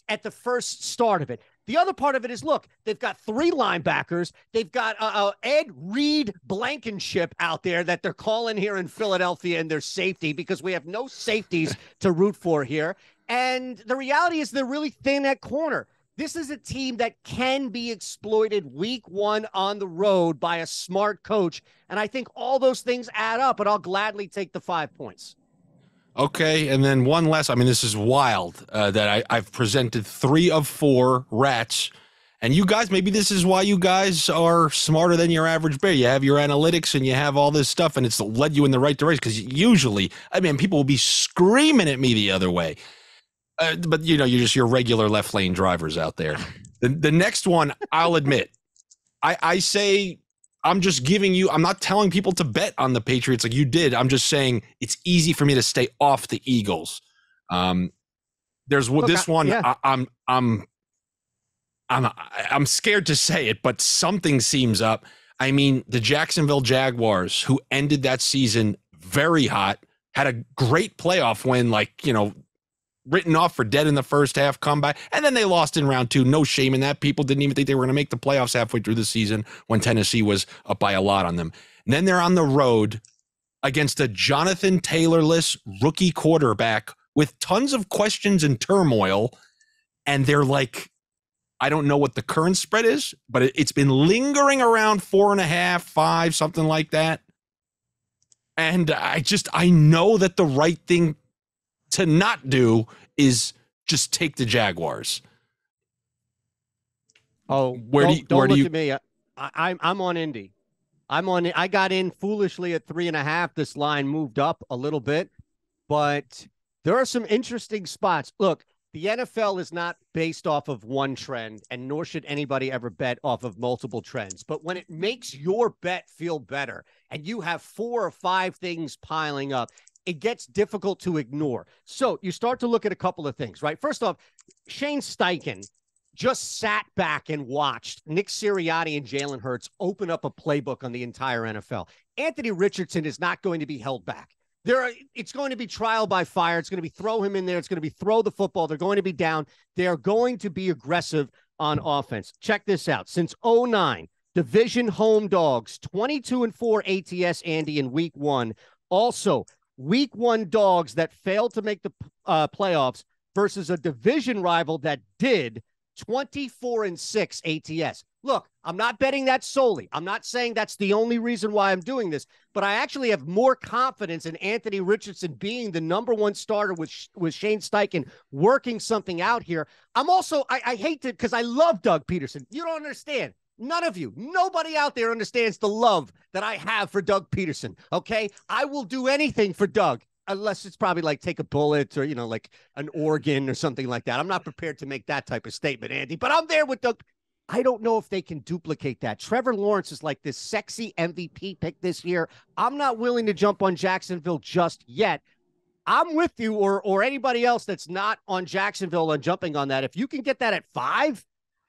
at the first start of it. The other part of it is, look, they've got 3 linebackers. They've got Ed Reed Blankenship out there that they're calling here in Philadelphia in their safety, because we have no safeties to root for here. And the reality is they're really thin at corner. This is a team that can be exploited week 1 on the road by a smart coach. And I think all those things add up, but I'll gladly take the 5 points. Okay, and then one last. I mean, this is wild that I've presented 3 of 4 rats, and you guys, maybe this is why you guys are smarter than your average bear. You have your analytics and you have all this stuff, and it's led you in the right direction. Because usually, I mean, people will be screaming at me the other way, but you know, you're just your regular left lane drivers out there. The next one, I'll admit, I say. I'm just giving you, I'm not telling people to bet on the Patriots like you did. I'm just saying it's easy for me to stay off the Eagles. There's this one. Yeah. I'm scared to say it, but something seems up. I mean, the Jacksonville Jaguars, who ended that season very hot, had a great playoff win, like, you know, written off for dead in the first half comeback, and then they lost in round 2. No shame in that. People didn't even think they were going to make the playoffs halfway through the season when Tennessee was up by a lot on them. And then they're on the road against a Jonathan Taylor-less rookie quarterback with tons of questions and turmoil, and they're like, I don't know what the current spread is, but it's been lingering around 4.5, 5, something like that. And I know that the right thing to not do is just take the Jaguars. Oh, where do you? At me. I'm on Indy. I got in foolishly at 3.5. This line moved up a little bit, but there are some interesting spots. Look, the NFL is not based off of one trend, and nor should anybody ever bet off of multiple trends. But when it makes your bet feel better, and you have 4 or 5 things piling up, it gets difficult to ignore. So you start to look at a couple of things, right? First off, Shane Steichen just sat back and watched Nick Sirianni and Jalen Hurts open up a playbook on the entire NFL. Anthony Richardson is not going to be held back. It's going to be trial by fire. It's going to be throw him in there. It's going to be throw the football. They're going to be down. They're going to be aggressive on offense. Check this out. Since 2009, division home dogs, 22-4 ATS, Andy, in week 1. Also, week 1 dogs that failed to make the playoffs versus a division rival that did, 24-6 ATS. Look, I'm not betting that solely. I'm not saying that's the only reason why I'm doing this, but I actually have more confidence in Anthony Richardson being the #1 starter with Shane Steichen working something out here. I'm also, I hate to, because I love Doug Peterson. You don't understand. None of you, nobody out there understands the love that I have for Doug Peterson, okay? I will do anything for Doug, unless it's probably like take a bullet or, like an organ or something like that. I'm not prepared to make that type of statement, Andy, but I'm there with Doug. I don't know if they can duplicate that. Trevor Lawrence is like this sexy MVP pick this year. I'm not willing to jump on Jacksonville just yet. I'm with you or anybody else that's not on Jacksonville and jumping on that. If you can get that at 5,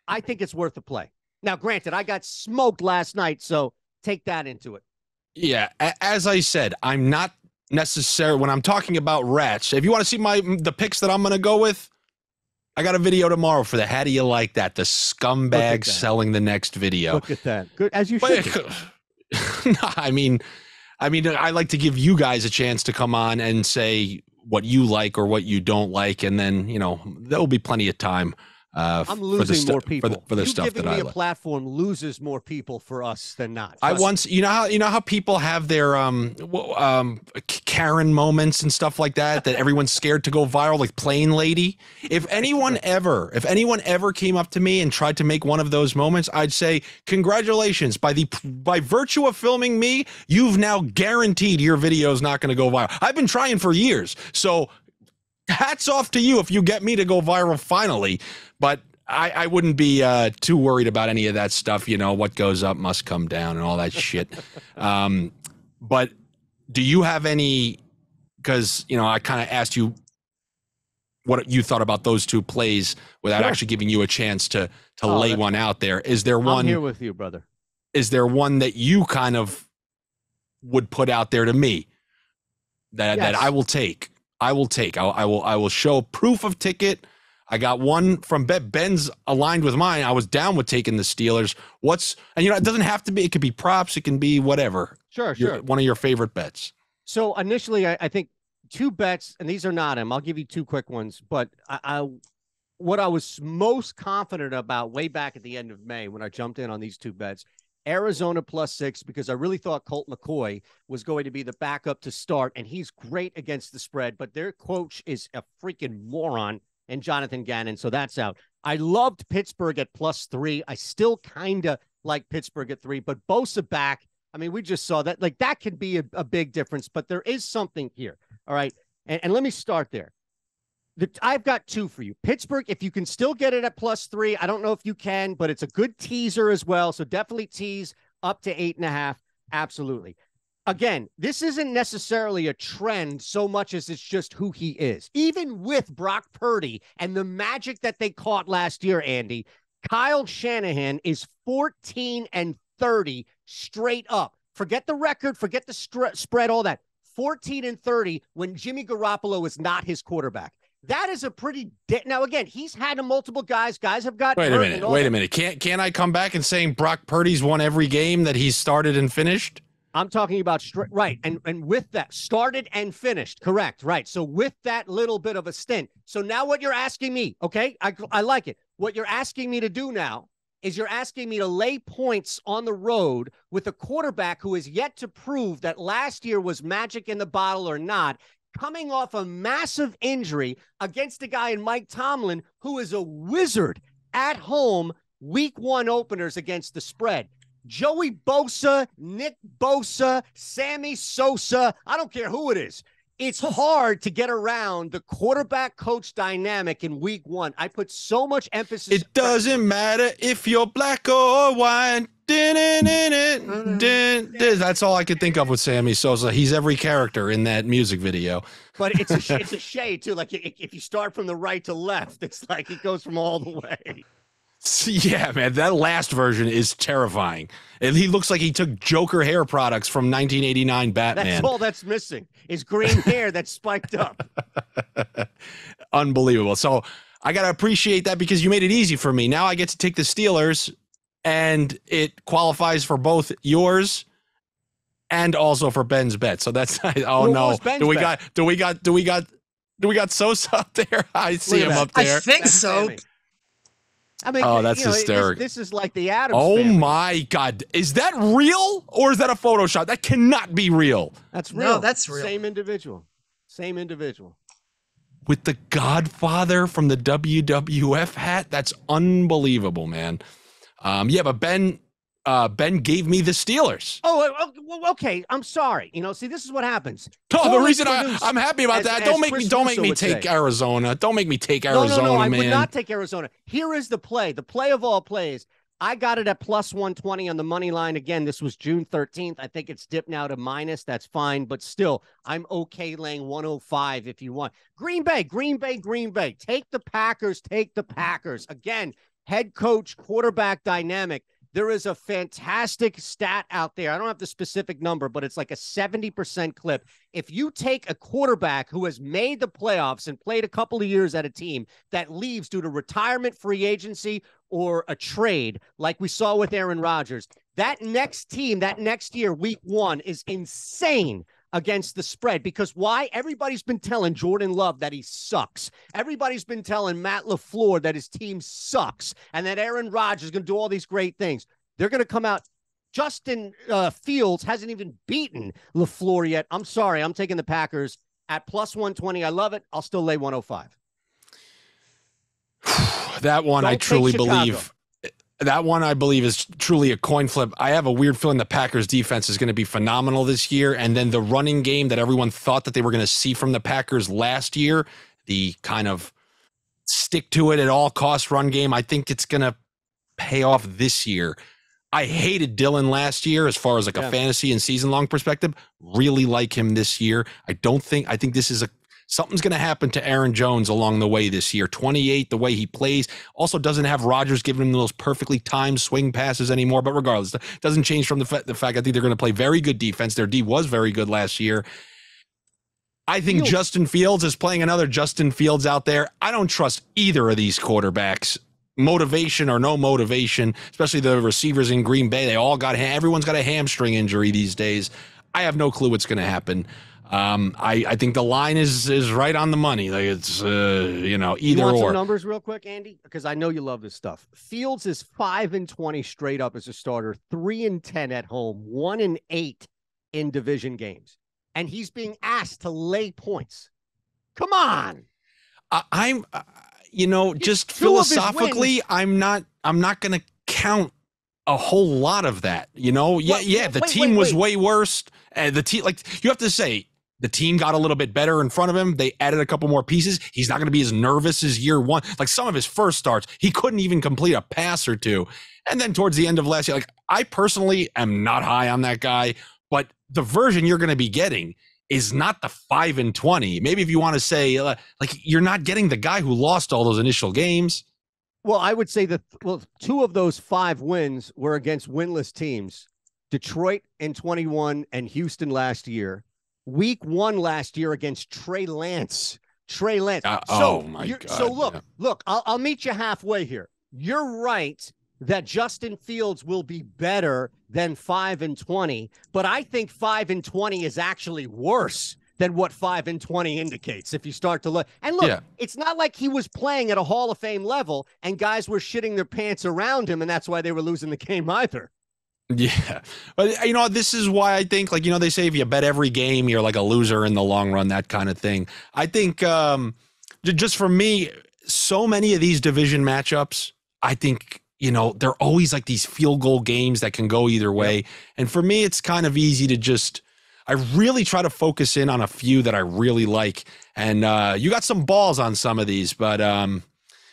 I think it's worth a play. Now, granted, I got smoked last night, so take that into it. Yeah, as I said, I'm not necessarily, when I'm talking about rats, if you want to see the picks that I'm going to go with, I got a video tomorrow for that. How do you like that? The scumbag selling the next video. Look at that. Good, as you should. No, I mean, I like to give you guys a chance to come on and say what you like or what you don't like, and then, there will be plenty of time. I'm losing more people for the stuff that I like. Giving me a platform loses more people for us than not. I once, you know how people have their Karen moments and stuff like that everyone's scared to go viral, like Plain Lady. If anyone ever came up to me and tried to make one of those moments, I'd say congratulations. By virtue of filming me, you've now guaranteed your video is not going to go viral. I've been trying for years, so hats off to you if you get me to go viral finally. But I wouldn't be too worried about any of that stuff. What goes up must come down and all that shit. But do you have any, because, I kind of asked you what you thought about those two plays without actually giving you a chance to lay one out there. Is there one? I'm here with you, brother. Is there one that you kind of would put out there to me that I will take? I will show proof of ticket. I got one from Ben's aligned with mine. I was down with taking the Steelers. It doesn't have to be, it could be props. It can be whatever. Sure. One of your favorite bets. So initially, I think 2 bets, and these are not them. I'll give you 2 quick ones, but what I was most confident about way back at the end of May when I jumped in on these 2 bets, Arizona +6, because I really thought Colt McCoy was going to be the backup to start, and he's great against the spread, but their coach is a freaking moron, and Jonathan Gannon, so that's out. I loved Pittsburgh at +3. I still kind of like Pittsburgh at 3, but Bosa back, I mean, we just saw that. Like, that could be a big difference, but there is something here, all right? And let me start there. I've got 2 for you. Pittsburgh, if you can still get it at +3, I don't know if you can, but it's a good teaser as well, so definitely tease up to 8.5, absolutely. Again, this isn't necessarily a trend so much as it's just who he is. Even with Brock Purdy and the magic that they caught last year, Andy, Kyle Shanahan is 14-30 straight up. Forget the record, forget the spread, all that. 14-30 when Jimmy Garoppolo is not his quarterback. That is a pretty now again, he's had multiple guys have got Wait a minute. Can't I come back and saying Brock Purdy's won every game that he's started and finished? I'm talking about right, and with that, started and finished, correct, right. So with that little bit of a stint. So now what you're asking me, okay, I like it. What you're asking me to do now is you're asking me to lay points on the road with a quarterback who is yet to prove that last year was magic in the bottle or not, coming off a massive injury against a guy in Mike Tomlin who is a wizard at home, week 1 openers against the spread. Joey Bosa, Nick Bosa, Sammy Sosa, I don't care who it is. It's hard to get around the quarterback coach dynamic in week 1. I put so much emphasis. It doesn't matter if you're black or white. That's all I could think of with Sammy Sosa. He's every character in that music video. But it's a shade too. Like if you start from the right to left, it's like it goes from all the way. Yeah, man, that last version is terrifying. And he looks like he took Joker hair products from 1989 Batman. That's all that's missing is green hair that's spiked up. Unbelievable. So I got to appreciate that because you made it easy for me. Now I get to take the Steelers, and it qualifies for both yours and also for Ben's bet. So that's oh no. Do we got Sosa up there? I see him up there. I think so. I mean, Oh, that's hysterical. This is like the Addams Oh family. my God. Is that real or is that a Photoshop? That cannot be real. That's real. No, that's real. Same individual. With the Godfather from the WWF hat? That's unbelievable, man. Yeah, but Ben gave me the Steelers. Oh, okay. I'm sorry. See, this is what happens. The reason I'm happy about that. Don't make me take Arizona. Don't make me take Arizona, no, man. I would not take Arizona. Here is the play. The play of all plays. I got it at plus 120 on the money line. Again, this was June 13th. I think it's dipped now to minus. That's fine. But still, I'm okay laying 105 if you want. Green Bay. Take the Packers. Again, head coach, quarterback dynamic. There is a fantastic stat out there. I don't have the specific number, but it's like a 70% clip. If you take a quarterback who has made the playoffs and played a couple of years at a team that leaves due to retirement, free agency, or a trade, like we saw with Aaron Rodgers, that next team, that next year, week 1, is insane against the spread. Because why? Everybody's been telling Jordan Love that he sucks. Everybody's been telling Matt LaFleur that his team sucks and that Aaron Rodgers is going to do all these great things. They're going to come out. Justin Fields hasn't even beaten LaFleur yet. I'm sorry. I'm taking the Packers at plus 120. I love it. I'll still lay 105. That one, I truly believe. That one, I believe, is truly a coin flip. I have a weird feeling the Packers defense is going to be phenomenal this year. And then the running game that everyone thought that they were going to see from the Packers last year, the kind of stick to it at all costs run game, I think it's going to pay off this year. I hated Dylan last year as far as like a fantasy and season long perspective. Really like him this year. I think this is something's going to happen to Aaron Jones along the way this year. 28, the way he plays. Also doesn't have Rodgers giving him those perfectly timed swing passes anymore. But regardless, it doesn't change from the fact I think they're going to play very good defense. Their D was very good last year. I think Justin Fields is playing another Justin Fields out there. I don't trust either of these quarterbacks. Motivation or no motivation, especially the receivers in Green Bay. Everyone's got a hamstring injury these days. I have no clue what's going to happen. I think the line is right on the money. Like it's either you want some numbers real quick, Andy, because I know you love this stuff. Fields is 5-20 straight up as a starter, 3-10 at home, 1-8 in division games, and he's being asked to lay points. Come on, just philosophically, I'm not going to count a whole lot of that. The team was way worse. The team, you have to say, the team got a little bit better in front of him. They added a couple more pieces. He's not going to be as nervous as year one. Like some of his first starts, he couldn't even complete a pass or two. And then towards the end of last year, I personally am not high on that guy, but the version you're going to be getting is not the 5-20. Maybe if you want to say you're not getting the guy who lost all those initial games. Well, I would say that 2 of those 5 wins were against winless teams. Detroit in 21 and Houston last year. Week 1 last year against Trey Lance. Oh my God. So look, I'll meet you halfway here. You're right that Justin Fields will be better than 5-20, but I think 5-20 is actually worse than what 5-20 indicates. If you start to look, and look, It's not like he was playing at a Hall of Fame level and guys were shitting their pants around him, and that's why they were losing the game either. Yeah. But, this is why I think, they say if you bet every game, you're like a loser in the long run, that kind of thing. I think just for me, so many of these division matchups, I think, they're always like these field goal games that can go either way. Yep. And for me, it's kind of easy to I really try to focus in on a few that I really like. And you got some balls on some of these, but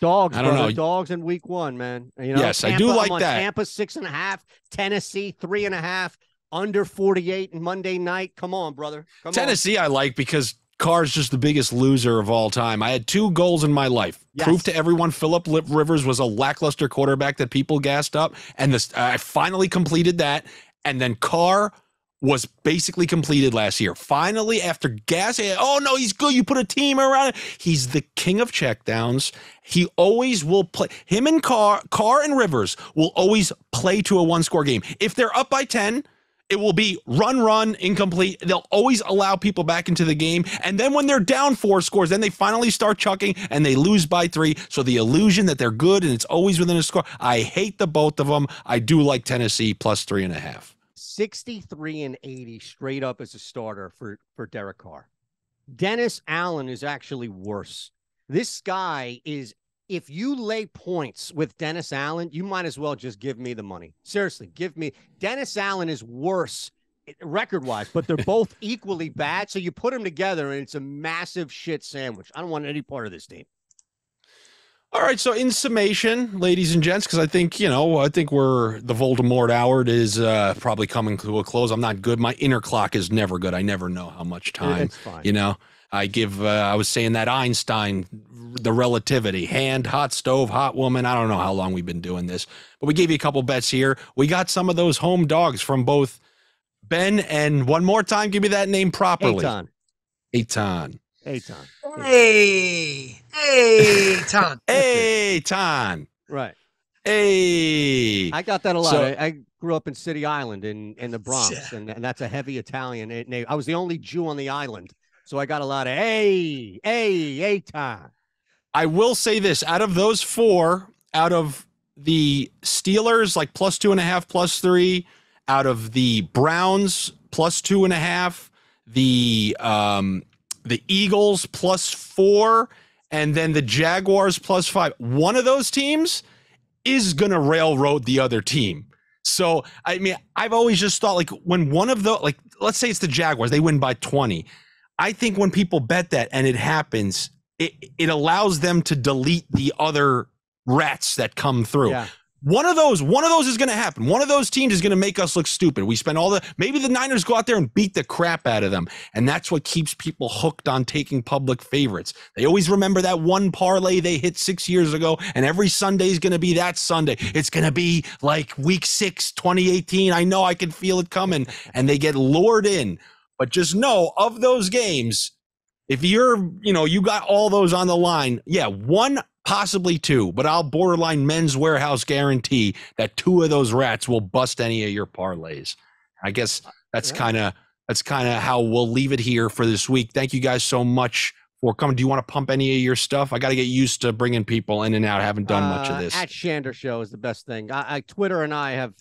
dogs, I don't know. Dogs in week 1, man. Yes, Tampa, I do like that. Tampa 6.5, Tennessee 3.5, under 48 and Monday night. Come on, brother. Tennessee I like because Carr's just the biggest loser of all time. I had 2 goals in my life. Yes. Prove to everyone Phillip Rivers was a lackluster quarterback that people gassed up. And I finally completed that. And then Carr was basically completed last year. Finally, after gassing, oh no, he's good. You put a team around it. He's the king of checkdowns. He always will play. Him and Carr and Rivers will always play to a 1-score game. If they're up by 10, It will be run, incomplete. They'll always allow people back into the game. And then when they're down 4 scores, then they finally start chucking and they lose by 3. So the illusion that they're good and it's always within a score. I hate the both of them. I do like Tennessee plus 3.5. 63-80 straight up as a starter for Derek Carr. Dennis Allen is actually worse. This guy is, if you lay points with Dennis Allen, you might as well just give me the money. Seriously, give me. Dennis Allen is worse record-wise, but they're both equally bad. So you put them together, and it's a massive shit sandwich. I don't want any part of this team. All right, so in summation, ladies and gents, because I think the Voldemort hour is probably coming to a close. I'm not good. My inner clock is never good. I never know how much time. It's fine. I was saying that Einstein, the relativity, hand, hot stove, hot woman. I don't know how long we've been doing this, but we gave you a couple bets here. We got some of those home dogs from both Ben and one more time. Give me that name properly. Eytan. Eytan. Eytan. Right. Hey. I got that a lot. So, I grew up in City Island in the Bronx, and that's a heavy Italian name. I was the only Jew on the island. So I got a lot of Eytan. I will say this: out of those 4, out of the Steelers, like plus 2.5, plus 3, out of the Browns, plus 2.5, the Eagles plus 4, and then the Jaguars plus 5. One of those teams is gonna railroad the other team. So I mean, I've always just thought, like, when one of the, like, let's say it's the Jaguars, they win by 20. I think when people bet that and it happens, it allows them to delete the other rats that come through. Yeah. One of those is going to happen. One of those teams is going to make us look stupid. We spend maybe the Niners go out there and beat the crap out of them. And that's what keeps people hooked on taking public favorites. They always remember that one parlay they hit 6 years ago, and every Sunday is going to be that Sunday. It's going to be like week 6, 2018. I know, I can feel it coming. And they get lured in. But just know, of those games, if you got all those on the line, yeah, 1, possibly 2, but I'll borderline Men's Warehouse guarantee that 2 of those rats will bust any of your parlays. I guess that's kind of how we'll leave it here for this week. Thank you guys so much for coming. Do you want to pump any of your stuff? I got to get used to bringing people in and out. I haven't done much of this. At Shander Show is the best thing. Twitter and I have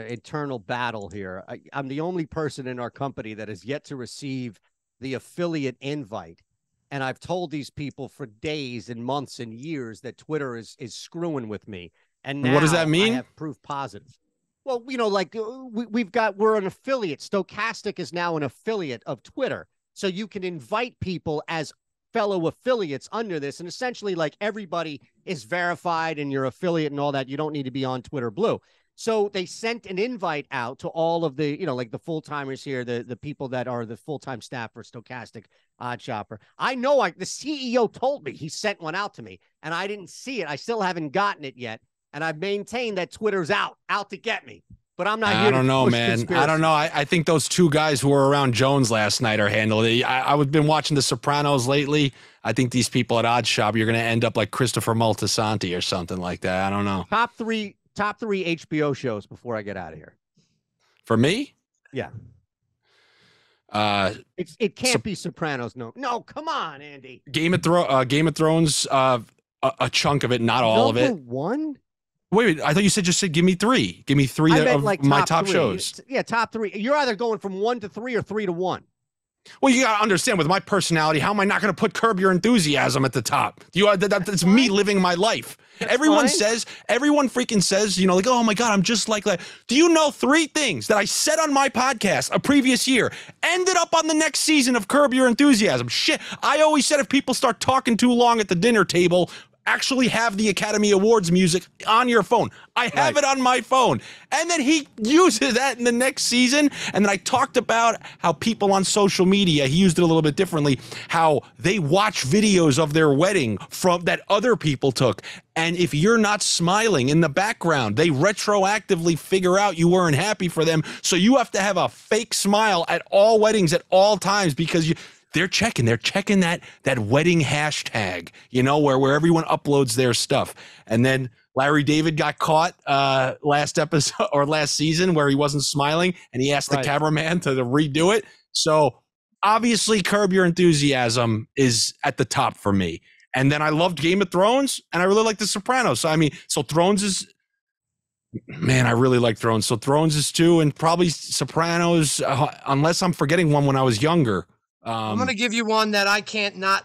internal battle here. I'm the only person in our company that has yet to receive the affiliate invite. And I've told these people for days and months and years that Twitter is screwing with me. And now what does that mean? I have proof positive. Well, we're an affiliate. Stochastic is now an affiliate of Twitter. So you can invite people as fellow affiliates under this. And essentially, like, everybody is verified and your affiliate and all that. You don't need to be on Twitter Blue. So they sent an invite out to all of the, like the full-timers here, the people that are the full-time staff for Stochastic Odd Shopper. I know the CEO told me he sent one out to me, and I didn't see it. I still haven't gotten it yet. And I've maintained that Twitter's out to get me. But I'm not here. I don't know, man. Conspiracy. I don't know. I think those 2 guys who were around Jones last night are handling it. I've been watching The Sopranos lately. I think these people at Odd Shop, you're going to end up like Christopher Moltisanti or something like that. I don't know. Top three HBO shows before I get out of here. For me? Yeah. It can't be Sopranos. No, come on, Andy. Game of Thrones, a chunk of it, not all of it. Number 1? Wait, I thought you just said give me 3. Give me 3 of my top shows. Yeah, top 3. You're either going from 1 to 3 or 3 to 1. Well, you got to understand, with my personality, how am I not going to put Curb Your Enthusiasm at the top? That's me living my life. Everyone freaking says, like, oh my God, I'm just like that. Do you know 3 things that I said on my podcast a previous year ended up on the next season of Curb Your Enthusiasm? Shit. I always said if people start talking too long at the dinner table, actually have the Academy Awards music on your phone. I have it on my phone. And then he uses that in the next season. And then I talked about how people on social media, he used it a little bit differently, how they watch videos of their wedding from that other people took. And if you're not smiling in the background, they retroactively figure out you weren't happy for them. So you have to have a fake smile at all weddings at all times because they're checking that wedding hashtag, where everyone uploads their stuff. And then Larry David got caught last episode or last season where he wasn't smiling, and he asked the cameraman to redo it. So obviously, Curb Your Enthusiasm is at the top for me. And then I loved Game of Thrones, and I really like The Sopranos. So I mean, so Thrones is, man, I really like Thrones. So Thrones is 2, and probably Sopranos, unless I'm forgetting one when I was younger. I'm going to give you one that I can't not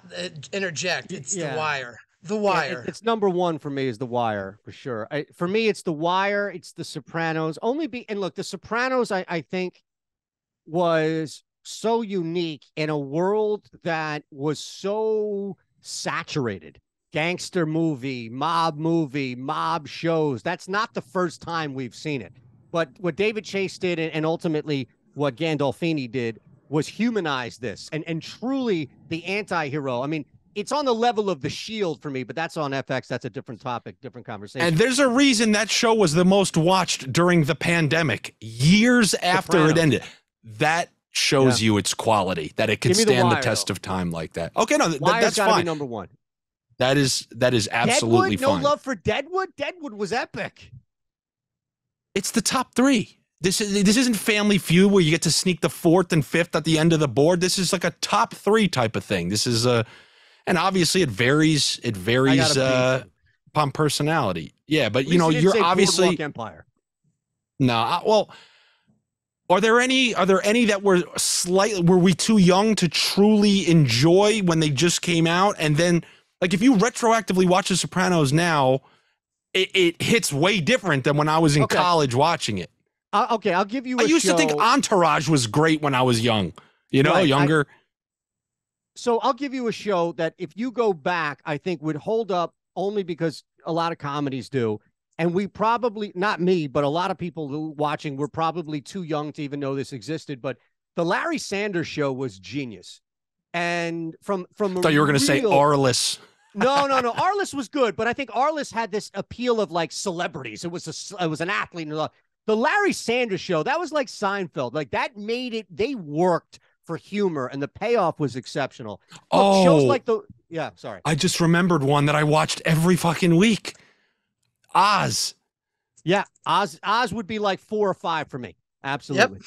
interject. It's The Wire. The Wire. It's number 1 for me is The Wire, for sure. For me, it's The Wire. It's The Sopranos. And look, The Sopranos, I think, was so unique in a world that was so saturated. Gangster movie, mob shows. That's not the first time we've seen it. But what David Chase did, and ultimately what Gandolfini did, was humanize this and truly the anti-hero. I mean, it's on the level of The Shield for me, but that's on FX. That's a different topic, different conversation. And there's a reason that show was the most watched during the pandemic, years after it ended. That shows you its quality, that it can stand the test of time like that. Okay, no, that's fine. Be number 1. That is absolutely Deadwood? fine. No love for Deadwood? Deadwood was epic. It's the top 3. This isn't Family Feud where you get to sneak the 4th and 5th at the end of the board. This is like a top 3 type of thing. This is and obviously it varies upon personality. Yeah, but you know, you're obviously Empire. No, well, are there any that were we too young to truly enjoy when they just came out? And then, like, if you retroactively watch The Sopranos now, it hits way different than when I was in college watching it. Okay, I'll give you I used to think Entourage was great when I was young, younger. So I'll give you a show that if you go back, I think would hold up only because a lot of comedies do. And we probably, not me, but a lot of people who watching were probably too young to even know this existed. But the Larry Sanders Show was genius. And from I thought you were going to say Arliss. No. Arliss was good, but I think Arliss had this appeal of like celebrities. It was an athlete. The Larry Sanders Show, that was like Seinfeld. Like that made it. They worked for humor, and the payoff was exceptional. Look, shows like sorry. I just remembered one that I watched every fucking week. Oz. Yeah, Oz would be like 4 or 5 for me. Absolutely. Yep.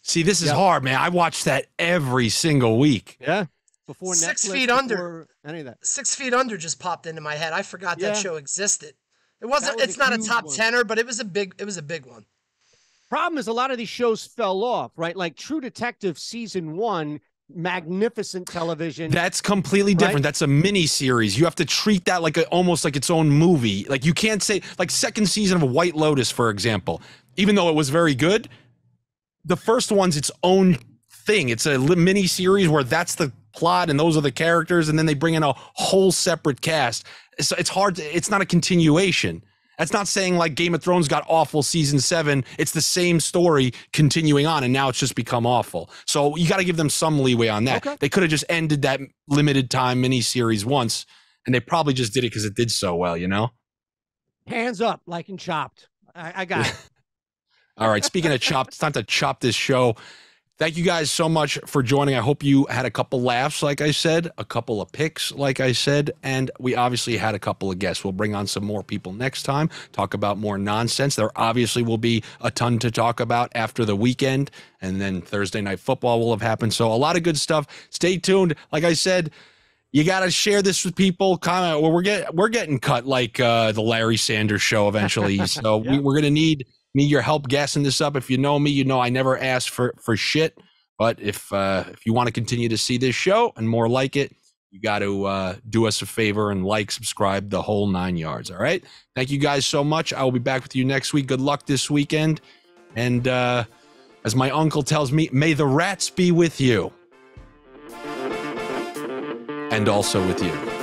See, this is hard, man. I watched that every single week. Yeah. Before 6 Netflix, Feet Under. Any of that. 6 Feet Under just popped into my head. I forgot that show existed. It's not a top 10er, but it was a big one. Problem is a lot of these shows fell off, right? Like True Detective season 1, magnificent television. That's completely different. Right? That's a mini series. You have to treat that like almost like its own movie. Like you can't say like second season of White Lotus, for example, even though it was very good, the first one's its own thing. It's a mini series where that's the plot and those are the characters, and then they bring in a whole separate cast. So it's hard. It's not a continuation. That's not saying like Game of Thrones got awful season 7. It's the same story continuing on, and now it's just become awful. So you got to give them some leeway on that. Okay. They could have just ended that limited time miniseries once, and they probably just did it because it did so well, Hands up, like in Chopped. I got it. All right. Speaking of Chopped, it's time to chop this show. Thank you guys so much for joining. I hope you had a couple laughs, like I said, a couple of picks, like I said, and we obviously had a couple of guests. We'll bring on some more people next time, talk about more nonsense. There obviously will be a ton to talk about after the weekend, and then Thursday Night Football will have happened. So a lot of good stuff. Stay tuned. Like I said, you got to share this with people. Comment. Well, we're getting cut like the Larry Sanders Show eventually. So we're going to need your help gassing this up. If you know me, you know I never ask for shit. But if you want to continue to see this show and more like it, you got to do us a favor and subscribe, the whole 9 yards. All right. Thank you guys so much. I will be back with you next week. Good luck this weekend. And as my uncle tells me, may the rats be with you. And also with you.